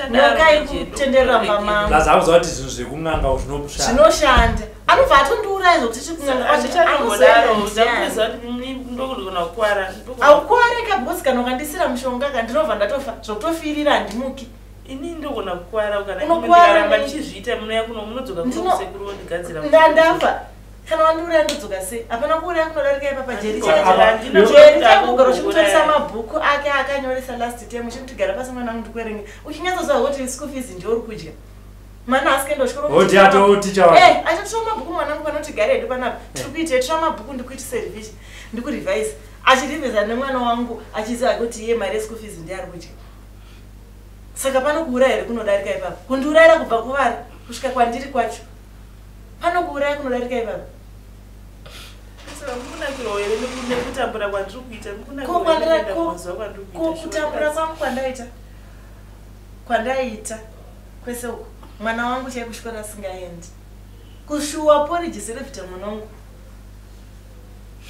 nokai kutenderera mbamangu akuziva kuti zvinhu zvekung'anga zvinoshanda anobva atondiuraya zvokuti chikung'anga because kana ukandisira mushonga ka ndinobva ndatofa zvokutofirira handimuki ini ndogona kukwara unokuwaramba ndichizviita munoya kuno munodzoka kunosekuru wondigadzira ndandafa kana wandiuraya ndodzoka sei hapana kuuraya kunodarika ipapa jeri chakugara uchimutoresa mabhuku ake akanyoresa last term uchimutigara pasi mwana wangu ndikuerenge uchinyatsoziva kuti school fees ndiori kudya mwana asikaenda uchikoachotora mabhuku mwanangu panoti gare hedu panapa tiri kuita tora mabhuku ndikuitisa revision ndikurevise achirivisa nemwana wangu achiziva kuti iye mari yeschool fees ndiari kudya saka pano kuuraya here kunodarika ipapo kundiurayira kubva kuvari kusvika kwandiri kwacho pano kuuraya kunodarika ipapo kutambura kwangu kwandaita kwese uko mwana wangu chai kuchikora asingaendi kushuwa poriji serevhita mwana wangu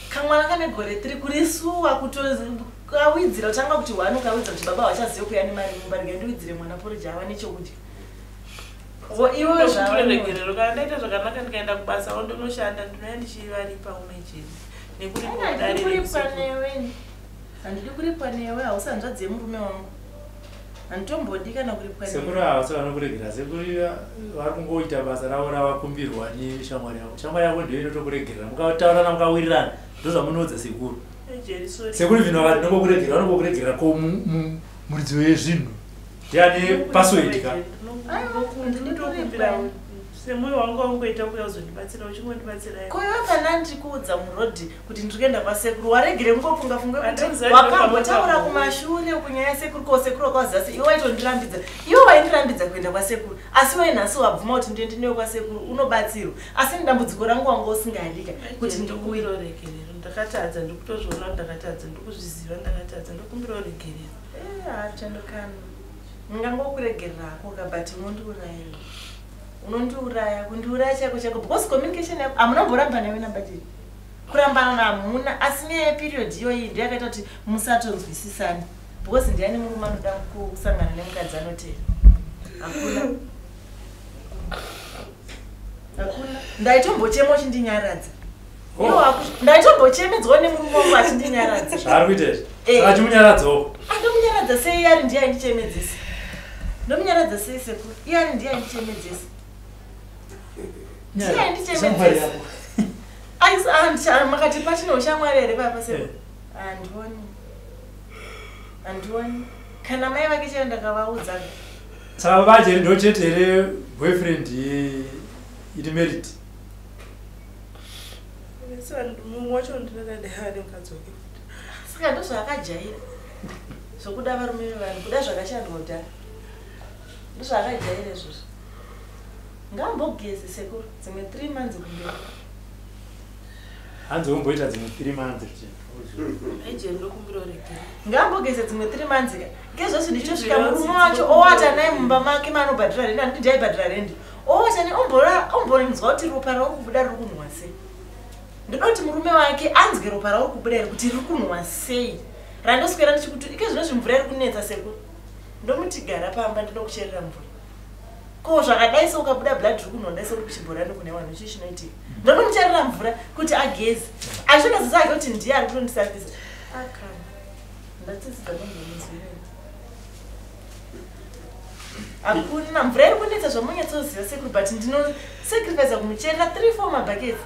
kamwana kane gore 3 kurisuwa kutoawidzira utanga kuti wanu kawidza kuti baba wachaziva kuya nemari mumbarika ndiwidzire mwana poriji ava nechokudya iwe zvaregerero kana ndaita zvakanaka ndikaenda kubasa ondonoshanda ndinoya ndichivaripa umejeni handidi kuripwa newe hausanzvadzi yemurume wangu handitombodi kana kuripwa Sekuru hausa vanokuregera. Sekuru vari kungoita basa ravo ravakumbirwa neshamwari yavo. Shamwari yavo ndiyo inotokuregerera mukataurana mukawirirana ndozvamunoudza Sekuru. Sekuru vino vakati nongokuregera vanongokuregerera ko muridziwo yezvinhu ndiani password ka semoyo wangu wangoita kuya uzondibatsira uchingondibatsira koiwe kana ndikuudza murodhi kuti ndiri kuenda kwasekuru waregere ngofungafunga kuti wakambotaura kumashure kunyaya sekuru kosekuru wakazasi iwe waitondirambidza iwe waindirambidza kuenda kwasekuru asi iwe nhasi wabvuma kuti ndiende newe kwasekuru unobatsirwa asi ndambudziko rangu wanga usingaandika kuti ndikumbira uregerero ndakatadza ndikutozviona kuti ndakatadza ndikuzviziva ndakatadza ndikumbira uregerero chandokana ngangokuregererako kabhati unondiuraya kundiuraya chako chako because communication hamuna mboramba newe nabadiri kurambana hamuna asi neperiod iyoyi ndiyo yakaita kuti musatonzwisisani because ndiani murume anoda kusangana nemukadzi anotera hakuna ndaitombochema uchindinyaradza ndaitombochemedzwa nemurume wangu achindinyaradza zvaari kuita achimunyaradzawo andomunyaradza sei iyari ndiye aindichemedzesa ndomunyaradza sei sekuru iyari ndiye aindichemedzesa makati patino shamwari here papa sekuru handioni kana mai vake chero ndakavaudza saka vajeri ndo chete here boyfriend iri merit mumwe wacho ndinadadehane mukadzi wake saka ndo zvakajaira zvokuda varume vevanhu kuda zvakashandwa kudhara ndo zvakajaira izvozvo ngambogeze sekuru dzimwe 3 months kumberi hanzi umboita dzimwe 3 months aijeri ndokumbira uregera ngambogeze dzimwe 3 months ngezvozvo ndichosvika murume wacho owata naye mumba make maanobhadhira rendi handiti ndiaibhadhira rendi owata ne ombonzwa kuti ropa rauri kubuda riri kunhwa sei ndoda kuti murume wake anzwe ropa rauri kubuda iri kuti riri kunhwa sei randoswera ndichikuti ike zvinozvi mvura iri kunetsa sekuru ndomuti gara pamba ndinokucherera mvura ko zvakadai seukabuda blood riri kunhwa dai sekuchibhorani kune vanhu ichi chinoitika ndonomucherera mvura kuti ageze azvinazisa ake kuti ndiye ari kutondisambisa akana ndatsitsidza nonzomuzvireni hakuna mvura iri kunetsa zvamunyatsoziva sekuru but ndinosacrifica kumucherera 3-4 mabhaketi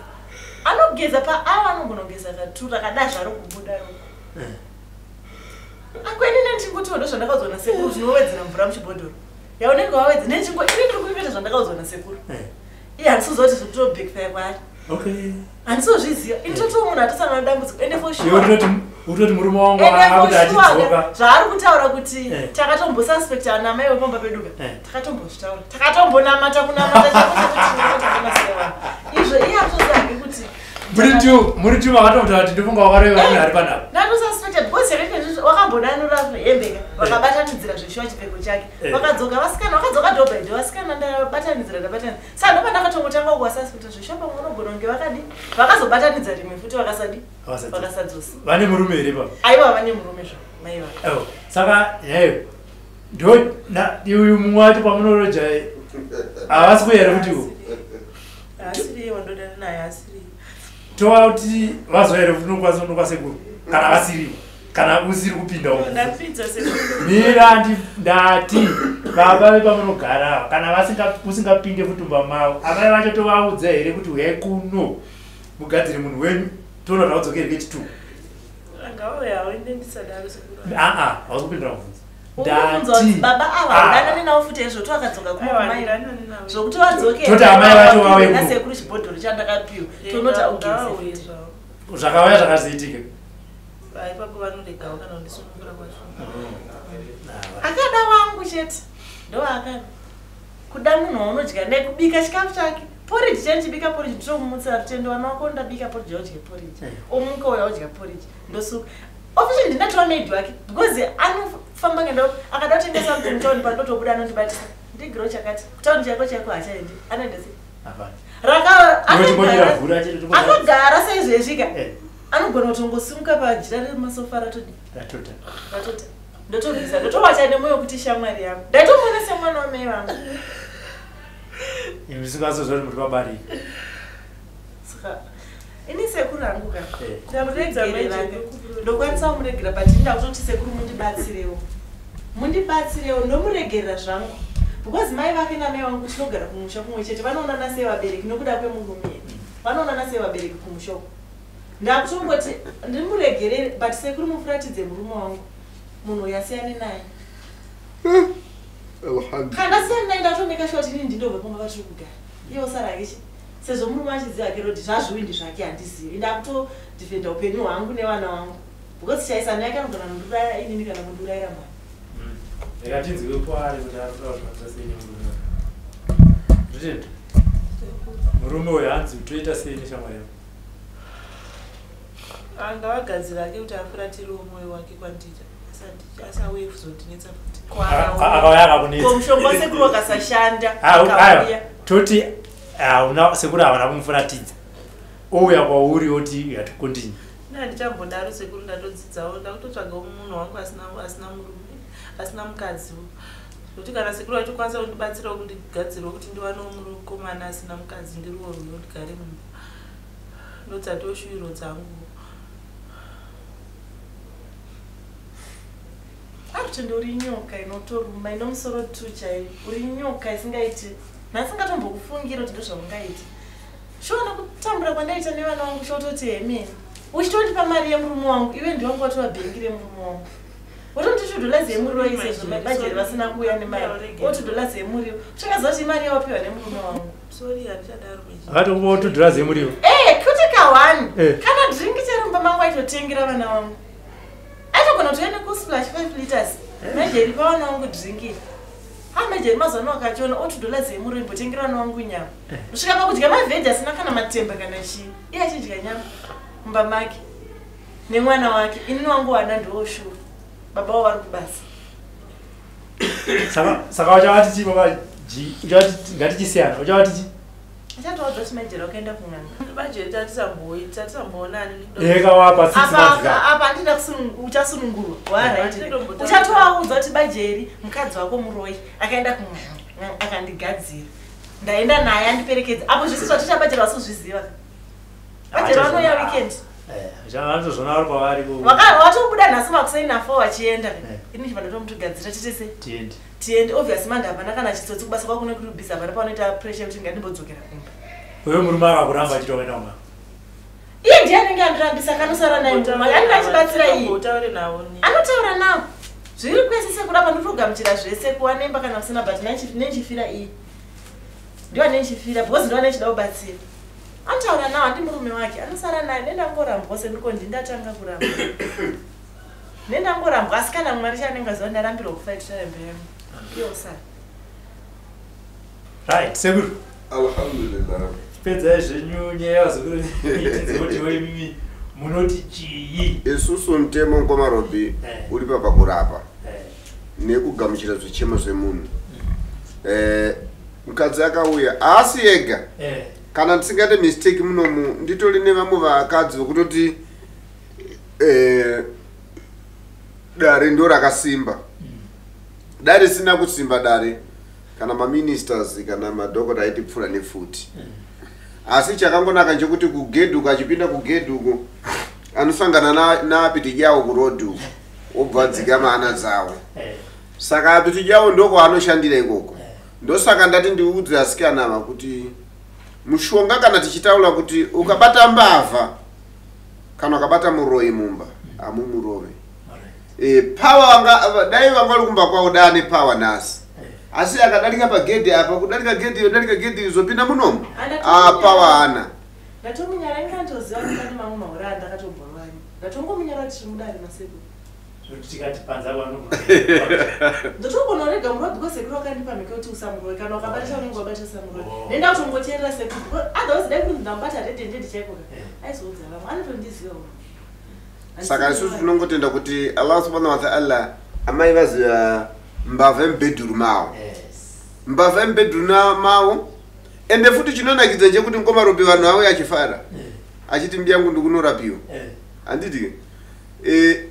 anogeza paawa anongonogeza ka2 rakada zvaro kubuda ro akweni nendingotiwo ndo zvandakaudzwa nasekuru zvinowedzera mvura muchibhodhoro yaunenge wawedza nendingo ini ndiri kuimeta zvandakaudzwa nasekuru iye handisozoti zvokutobekfaya kwaari handisozviziva ini totiwo munhu atosangana nedambudziko ende utoti murume wangu akuti achidzoka zvaari kutaura kuti takatombosuspecta namai wepamba peduka takatombozvitaura takatombonamata kunamata izvo iye atozake kuti muri tu makatomuta kuti ndifunga wakareva munhu ari panapa ndatosuspecta because yakaita wakambonanura hembeka vakabatanidzira zveshuwa chipfeko chake vakadzoka vasikana vakadzoka dhobhaidhe vasikana ndabatanidzira ndabatani saka ndopa ndakatongotanga kuwasuspecta zveshuwa pamwe unogona kunge vakadi vakazobatanidza rimwe futi vakasadi vakasadzosa vane murume here pa aiva vane murume zvo mai vake saka yayo ndo uyu mumwe wacho pamunoroja havasi kuyere kutiwo asiri wandodana naye asiri tova kuti vazoyere kuti nokwasekuru kana vasiri kana usiri kupinda mira ndati baba vepamunogara kana usingapinde futumba mavo amai vacho tovaudza here kuti uyai kuno mugadzire munhu wenyu toona kuti audzokere kechitu hausi kupindira mubvunzo baba avaudana nawo futi ezvo toakadzoka kumai zvokuti vadzokere toti amai vacho vave nasekuru chibhodhoro chandakapiwa tonoti augeze zvakauya zvakazoitika ipapo vanoregawo kana kundisunungura kwacho akada wangu chete ndo akada kuda munhu waunodya nekubika chikafu chake porridge change bika porridge ndinokumutsa tendo wanako ndabika porridge odya porridge omuka uya odya porridge ndosuka officially ndinatwa maid wake because anofamba ngendo akada kutengesa mtown pandotobuda anondibatisa ndigiro chakati kutauni chako chako achaendi anoendese Hapana. Raka Akagara saizvezvika anogona kutongosimuka pajira remasofa ratodi ratota ndotobvisa ndotowacha nemoyo kuti shamwari yangu ndaitomuona semwana wamai vangu imisingazozva kuti muri pabari saka ini sekuru hangu ka ndamuregerera ndokwanisa kumuregera but ndinda kutoti sekuru mundibatsirewo ndomuregerera zvangu because mai vake namai vangu tinogara kumusha kumwe chete vanoonana sevabereki nokuda kwemurume vanoonana sevabereki kumushoko ndakutongoti ndimuregerere but sekuru mufuratidze murume wangu munhu yasiyane naye kana siyane naye ndatomeka shoti inini ndindobva pamba vatiri kugara iye usarakechi sezvo murume achiziva ke roti zvazviwindi zvake handizivi ndakutodhifenda upenyu hwangu nevana vangu because chaisano yake anogona kunduraya inini kana kundurayira mwana ndikatinziwepo ari kuti arikutaura murume zvitendo murume uyo hanzi toita sei neshamwari yako anga vagadzira ke kuti afuratirewo mwoyo wake kwandita asauye kuzondinetsa akauya akakunetsa komushonga wasekuru wakasashanda toti sekuru havana kumufuratidza ouya kwauri oti yatikondini ndanditambodaro sekuru ndatodzidzawo ndakutotsvagawo munhu wangu asina murume asina mukadziwo nokuti kana sekuru achikwanisa kundibatsirawo kundigadzirawo kuti ndiwanewo mukomana asina mukadzi ndiruwo ruyo ndigare mumba ndodzatoshuwiro dzangu akuti uri nyoka inotoruma inomusoro tucha uri nyoka isingaiti nasingatombokufungira kuti ndozvaungaiti shona kutambura kwandaita nevana vangu shototi hemeni uchitondipa mari yemurume wangu iwe ndiwangu watova bhengi remurume wangu wotonditi dola zemuriwo isezvo mabajeri vasina kuuya nemari oti dola zemuriwo uchakazati imari yawapiwa nemurume wangu akatokuva dola zemuriwo kuti kawani kana dringi cherumba mangu aitotengera vana vangu aitogona kutoenda kusplash 5 liters mejeri pavana vangu dringi mejeri mazano akachiona oti dola zemuriwo imbotengera vana vangu nyama kusvika pakudya mavheji asina kana matemba kana chii iye achidya nyama mumba make nemwana wake inini wangu wana ndooshuwa baba wavo vari kubasa saka uchavati chi baba uchavati ngatichisiyana uchavati chi achatowadza kuti majeri wakaenda kun'anga majeri tatisamboonani ekawapa 6 months apa handida uchasunungurwa waraiti uchatovaudza kuti majeri mukadzi wako muroi akaenda kun'anga akandigadzira ndaenda naye andiperekedza apo zvisi zvati chabajeri vasozviziva bajeri vanouya weekend zvanazozvona vari pavari watobuda nhasi makusai nafo wachienda ini chivanda tomutogadzira titese tiende obviously manda hapana kana chitsotsi kubasa kwako nekurubhisa hapana panoita pressure kuti ngandimbodzokeera kumba uyo murume akakuramba achitoenda mwa iye ndiye anenge andirambisa kanosara naye murume anenge achibatsira iye anotaura nawo zviri kwese sekuru apa ndotogamuchira zvese kuwanemba kana kusina but nenchifira iye ndiwo nenchifira because ndiwo nechida kubatsira antaura nawo handi murume wake anosara naye nendangorambwa sendikondi ndatanga kuramba nendangorambwa asi kana mwari chanenge aziva ndarambirwa kufaitira rembe yangu yosara right sekuru alhamdulillah pedza zvenyu nyaya zvokuti mimi munoti chii isusu mutemo nkomarobi uri papa kurapa nekugamuchira zvichemo zvemunhu mukadzi akauya asi ega kana ndisingaite mistake munomu nditori nevamwe vakadzi vokutoti dare ndo rakasimba dare risina kusimba dare kana maministers kana madhokota aiti pfura nefuti asi chakangonaka nchekuti kugedhuku achipinda kugedhuku anosangana naapiti yawo kurodhu obvadzika maana dzawo saka apiti yawo ndoko anoshandira ikoko ndosaka ndati ndiudze asikanava kuti mushonga kana tichitaura kuti ukabata mbavha kana ukabata muroi mumba amumurove power dai vangali kumba kwawo dane power nasi asi akadarika pagedhi apa kudarika gedhi izopinda munomu power ana ndatomunyara ngantoziva ndikati mamwe maura andakatobhorwani ndatongomunyara kuti mudari maseku tikati panza kwano ndotogona rega muro because Sekuru akandipa mhiko kuti usamuro kana ukabatisa unenge wabata samuro nenda kuti ungocherera Sekuru otherwise dai kuti ndambata rede ndedi chaiko aizoudza vamwe anotondiziva saka isusu tinongotenda kuti Allah subhanahu wa ta'ala amai vaziva mbavha mbedhuru mawo mbavha mbedhuru mawo ende futi chinonakidza chekuti ngomaropi vanhu avo achifara achiti mbiyangu ndikunorapiwa handiti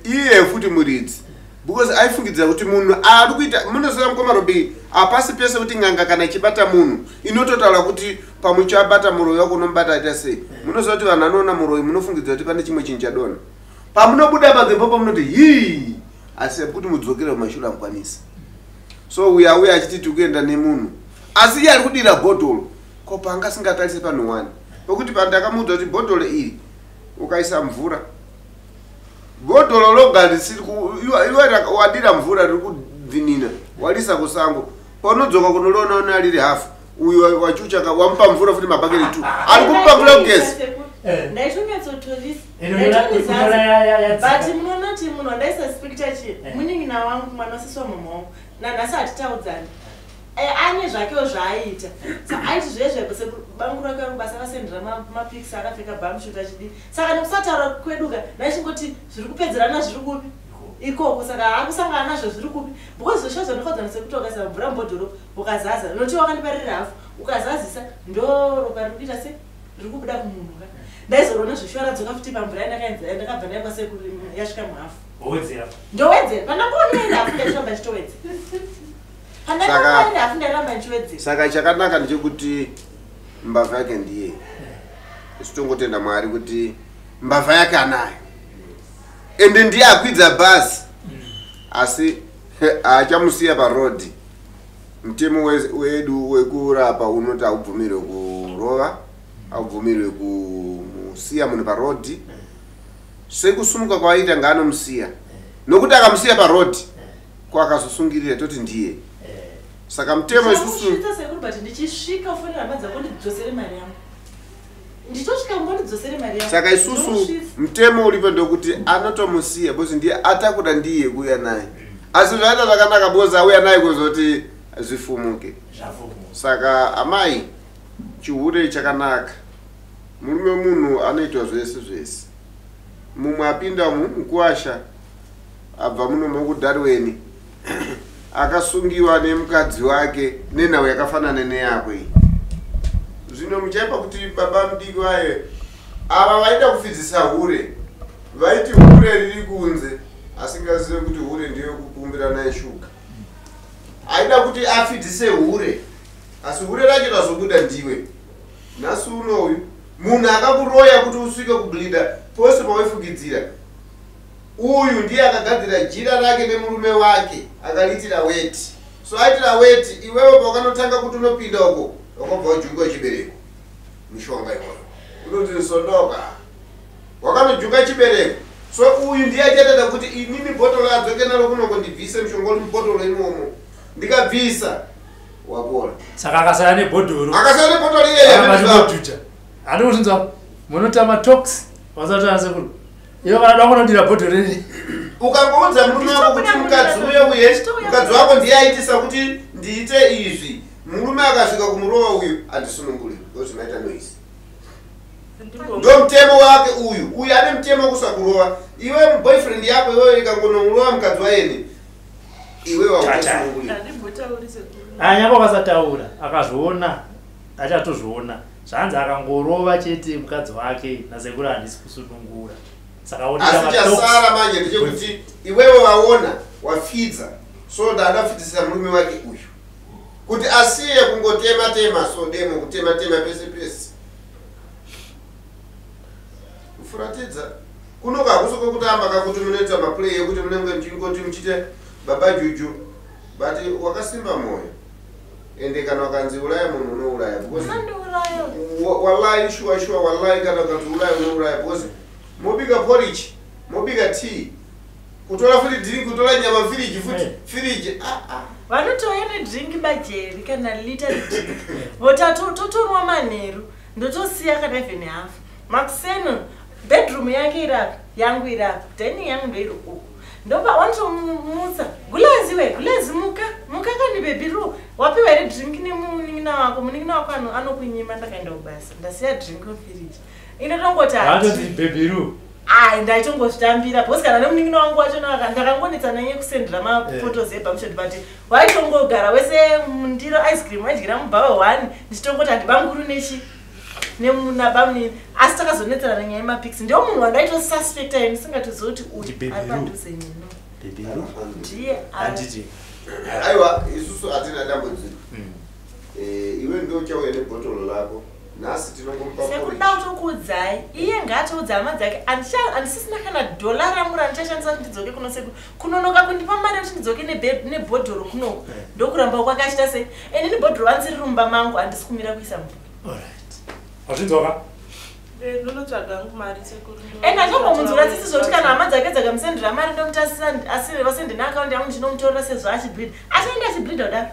iye futi muridzi because aifungidzira kuti munhu ari kuita munoziva mukomarobi apasi pese kuti ng'anga kana ichibata munhu inototaura kuti pamwe chabata muroyi wako unomubata aita sei munoziva kuti vanhu anoona muroyi munofungidzira kuti pane chimwe chinhu chadona pamunobuda pazembo pamunoti hii asi kuti mudzokere kumashure amukwanisa so uya achiti tikuenda nemunhu asi iye ari kudira bhodhoro ko panga singatarise panhu wani pekuti pandakamuudza kuti bhodhoro iri ukaisa mvura bhodhoro loga risiri wadira mvura riri kudvinina warisa kusango paunodzoka kunolona riri hafu uyu wachuchaka wamupa mvura futi mabhakeri 2 ari kupa mvura kugezi but munonoti munhu wandaisasuspecta chi munin'ina wangu mwana wasiswa mama wangu nanhasi hatitaudzani ane zvakewo zvaaita saka aiti zvezve bangu rake basa akasendera mapikisi akapfeka bamshut achidi saka nekusataura kweduka naishingoti zviri kupedzerana zviri kupi ikoko saka akusangana nazvo zviri kupi because zvoshazo ndofadzana sekuti wakaisa mvura mubhodhoro ukazaza noti wakandiparira hafu ukazazisa ndo ropa riri kuita se riri kubuda kumunhu ka ndaizorona zvishora dzoka futi pamvura yandakabva ndaya kwasekuru yasvika muhafu ndowedzera pandamboona hafu ndaishamba chitowedzera saka chakanaka ndechekuti mbavha yake ndiye isitongotenda Mwari kuti mbavha yake anayo ende ndiye akwidza bhazi asi achamusiya parodhi mtemo wedu wekurapa unoti aubvumirwe kurova aubvumirwe kumusiya munhu parodhi sekusumuka kwaita ngaanomusiya nokuti akamusiya parodhi kwakazosungirira toti ndiye saka mtemo isusu saka isusu mtemo ulipo ndokuti anotomusiya bosi ndiye atakuda ndiye kuuya naye asi zvaita zvakanaka bosi auya naye kuzoti zvifumuke saka amai chihure chakanaka murume munhu anoitwa zvese zvese mumwe apinda mukuwasha abva muno mukudharweni akasungiwa nemukadzi wake nenhau yakafanana neyakwe zvino muchaipa kuti baba mudiki waye ava vaida kufidzisa hure vaiti hure riri kunze asingazive kuti hure ndiyo kukumbira naye shuga aida kuti afidzise hure asi hure racho razobuda ndiwe nhasi unoyu munhu akakuroya kuti usvike kublinda pose pawaifugidzira uyu ndiye akagadzira jira rake nemurume wake akalitira weti so aitira weti iwewe pawakanotanga kuti unopinda uko wakabva wajunga chibereko mishonga iyoyo unoti sondoka wakanojunga chibereko so uyu ndiye achatata kuti inini bhotoro adzoke naro kunoko ndibvise mishonga uri mubhotoro imomo ndikabvisa wapora saka akasaya nebhodhoro iyeye handi kutinza munotama tox wasatana Sekuru iyo kana dakunodira bhodhoro riri ukangoudza murume wako kuti mukadzi uye mukadzi wako ndiye aitisa kuti ndiite izvi murume akasvika kumurova uyu handisununguri ozvimaita noisi ndo mutemo wake uyu ane mutemo wekusakurova iwe boyfriend yako iwewe ikangonomurova mukadzi waeni iwe wausununguri anyako akasataura akazviona achatozviona zvanzi akangorova chete mukadzi wake naSekuru handisi kusunungura asi chasara manje ndechekuti iwewe waona wafidza so ndaadafidzisa murume wake uyu kuti asiye kungotema-tema sodemo kutema-tema pese pese kufuratidza kunoka hakuso kwekutamba kakuti munoita maplay ekuti munenge mchingoti muchite baba juju but wakasimba moyo ende kana wakanzi uraya munhu unouraya wallahi shuwa wallahi kana ukanzi uraya unouraya because mobika porridge mobika tea kutora futi drink kutora nyama fridge vanotoya nedrink bajeri kana lita drink votatotorwa manheru ndotosiya kana even half makuseno bedroom yake irapi yangu irapi dining yangu ndoiri uku ndoba wantomutsa gulazi muka kani baby ru wapiwa ere drink nemuningina wako anokunyima ndakaenda kubasa ndasiya drink ofiriji inotongoti baby ru ndaitongozvitambira bhosi kana nemuningina wangu wacho ndakangonetsa nanye kusendera maphotos ebhamshot but waitongogara wese mundiro ice cream waidyira mubhawa 1 ndichitongoti handibanguru nechi nemunabamnini asi takazonetsera nenyaya yemapics ndio munhu wandaitosuspecta ini singatozoti uyu aripadhuze nino ndiye aiwa isusu hatina dambudziko iwe ndio uchauya nebhotoro lako nhasi tinokupa sekuda kutokuudzai iye ngaatiudza hama dzake handisisina kana dhola rangu randichashandisa kuti ndidzoke kuno Sekuru kunonoka kundipa mari kuti ndidzoke nebhodhoro kunoko ndokuramba kwakachita sei ini bhodhoro vanziri rumba mangu handisi kumira kuisa mvura azvidzoka ndonotsvaga mari Sekuru ndachambomunzura tisizoti kana hama dzake dzakamusendera mari ndomuti asiri vasendina akaunti yangu ndinomutorera sezvo achibhidha achaenda achibhidha kudaro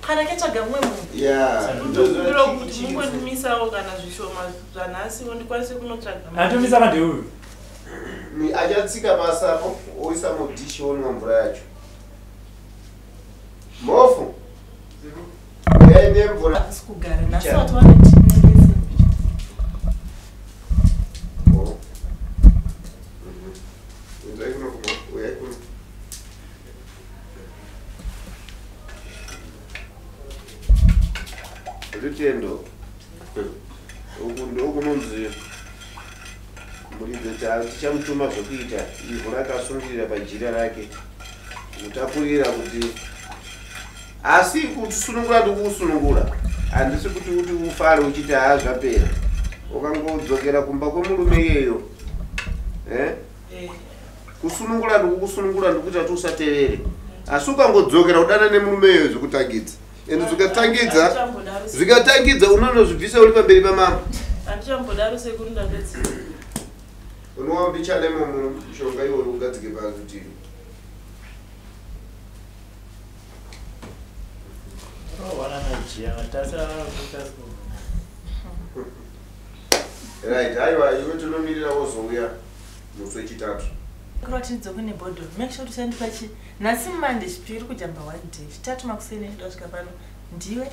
kana ketsvaga mumwe munhu kuti mungondimisawo kana zvishoma zvanhasi ndikwanise kunotsvaga atomisa kande uyu achatsika masapo oisa mudhishi onwa mvura yacho mofu nemvura kugara nasati waneti rutendo uku ndokunonzi muridzi tichamutuma zvokuita ivhu rakasungirira pajira rake kutakurira kuti asi kusunungura ndikukusunungura handisi kuti uti ufare uchiti haa zvapera ukangodzokera kumba kwemurume iyeyo kusunungura ndikukusunungura ndikuti hati usatevere asi ukangodzokera kudana nemurume iyeyo zvekutangidza ende zvikatangidza unonozvibvisa uri pamberi pamama handichambodaro Sekuru ndapedzira unowa ndichanemo mushonga iwoyo ugadzike parutivi right aiwa iwe tinomirira wozouya musi wechitatu kurati ndidzoke nebhodhoro make sure kuti chandipachi nhasi mande chipiri kujamba 1 day chitatu makuseni ndasvika pano ndiwe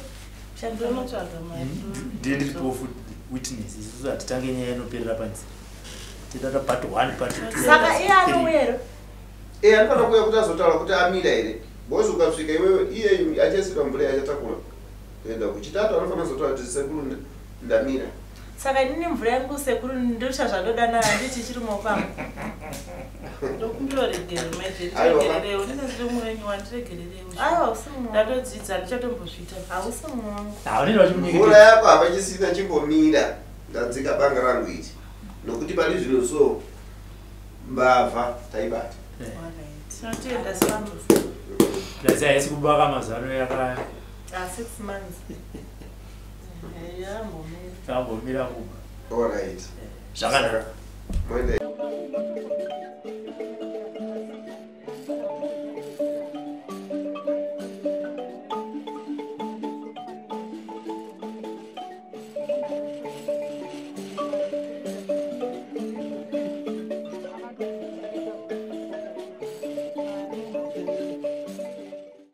ndonotsvaga mari ndiye ndiripo witness isusu hatitange nyaya inoperera panzi tidata part 1 part 2 saka iye anouyero anofana kuuya kuti azotaura kuti amira here bozi ukasvika iwewe iye achaisira mvura yachatakura kuenda kuchitatu anofana kuzotaura kuti Sekuru ndamira saka inini mvura yangu Sekuru ndocha zvandodana handiti chiri mopamo ndokumbiroregere maizvetiregererewo ndineziri murenyi wandiregererewo aiwa usimu ndatodzidza ndichatombosvita hausi muwangu mvura yako hapachisina chingomira ndadzika banga rangu iti nokuti pari zvino so mbavha taibata tinotoenda sando lazi haisi kubaka mazano yakaya 6 months yambomira kuba all right zvakanaka Monday.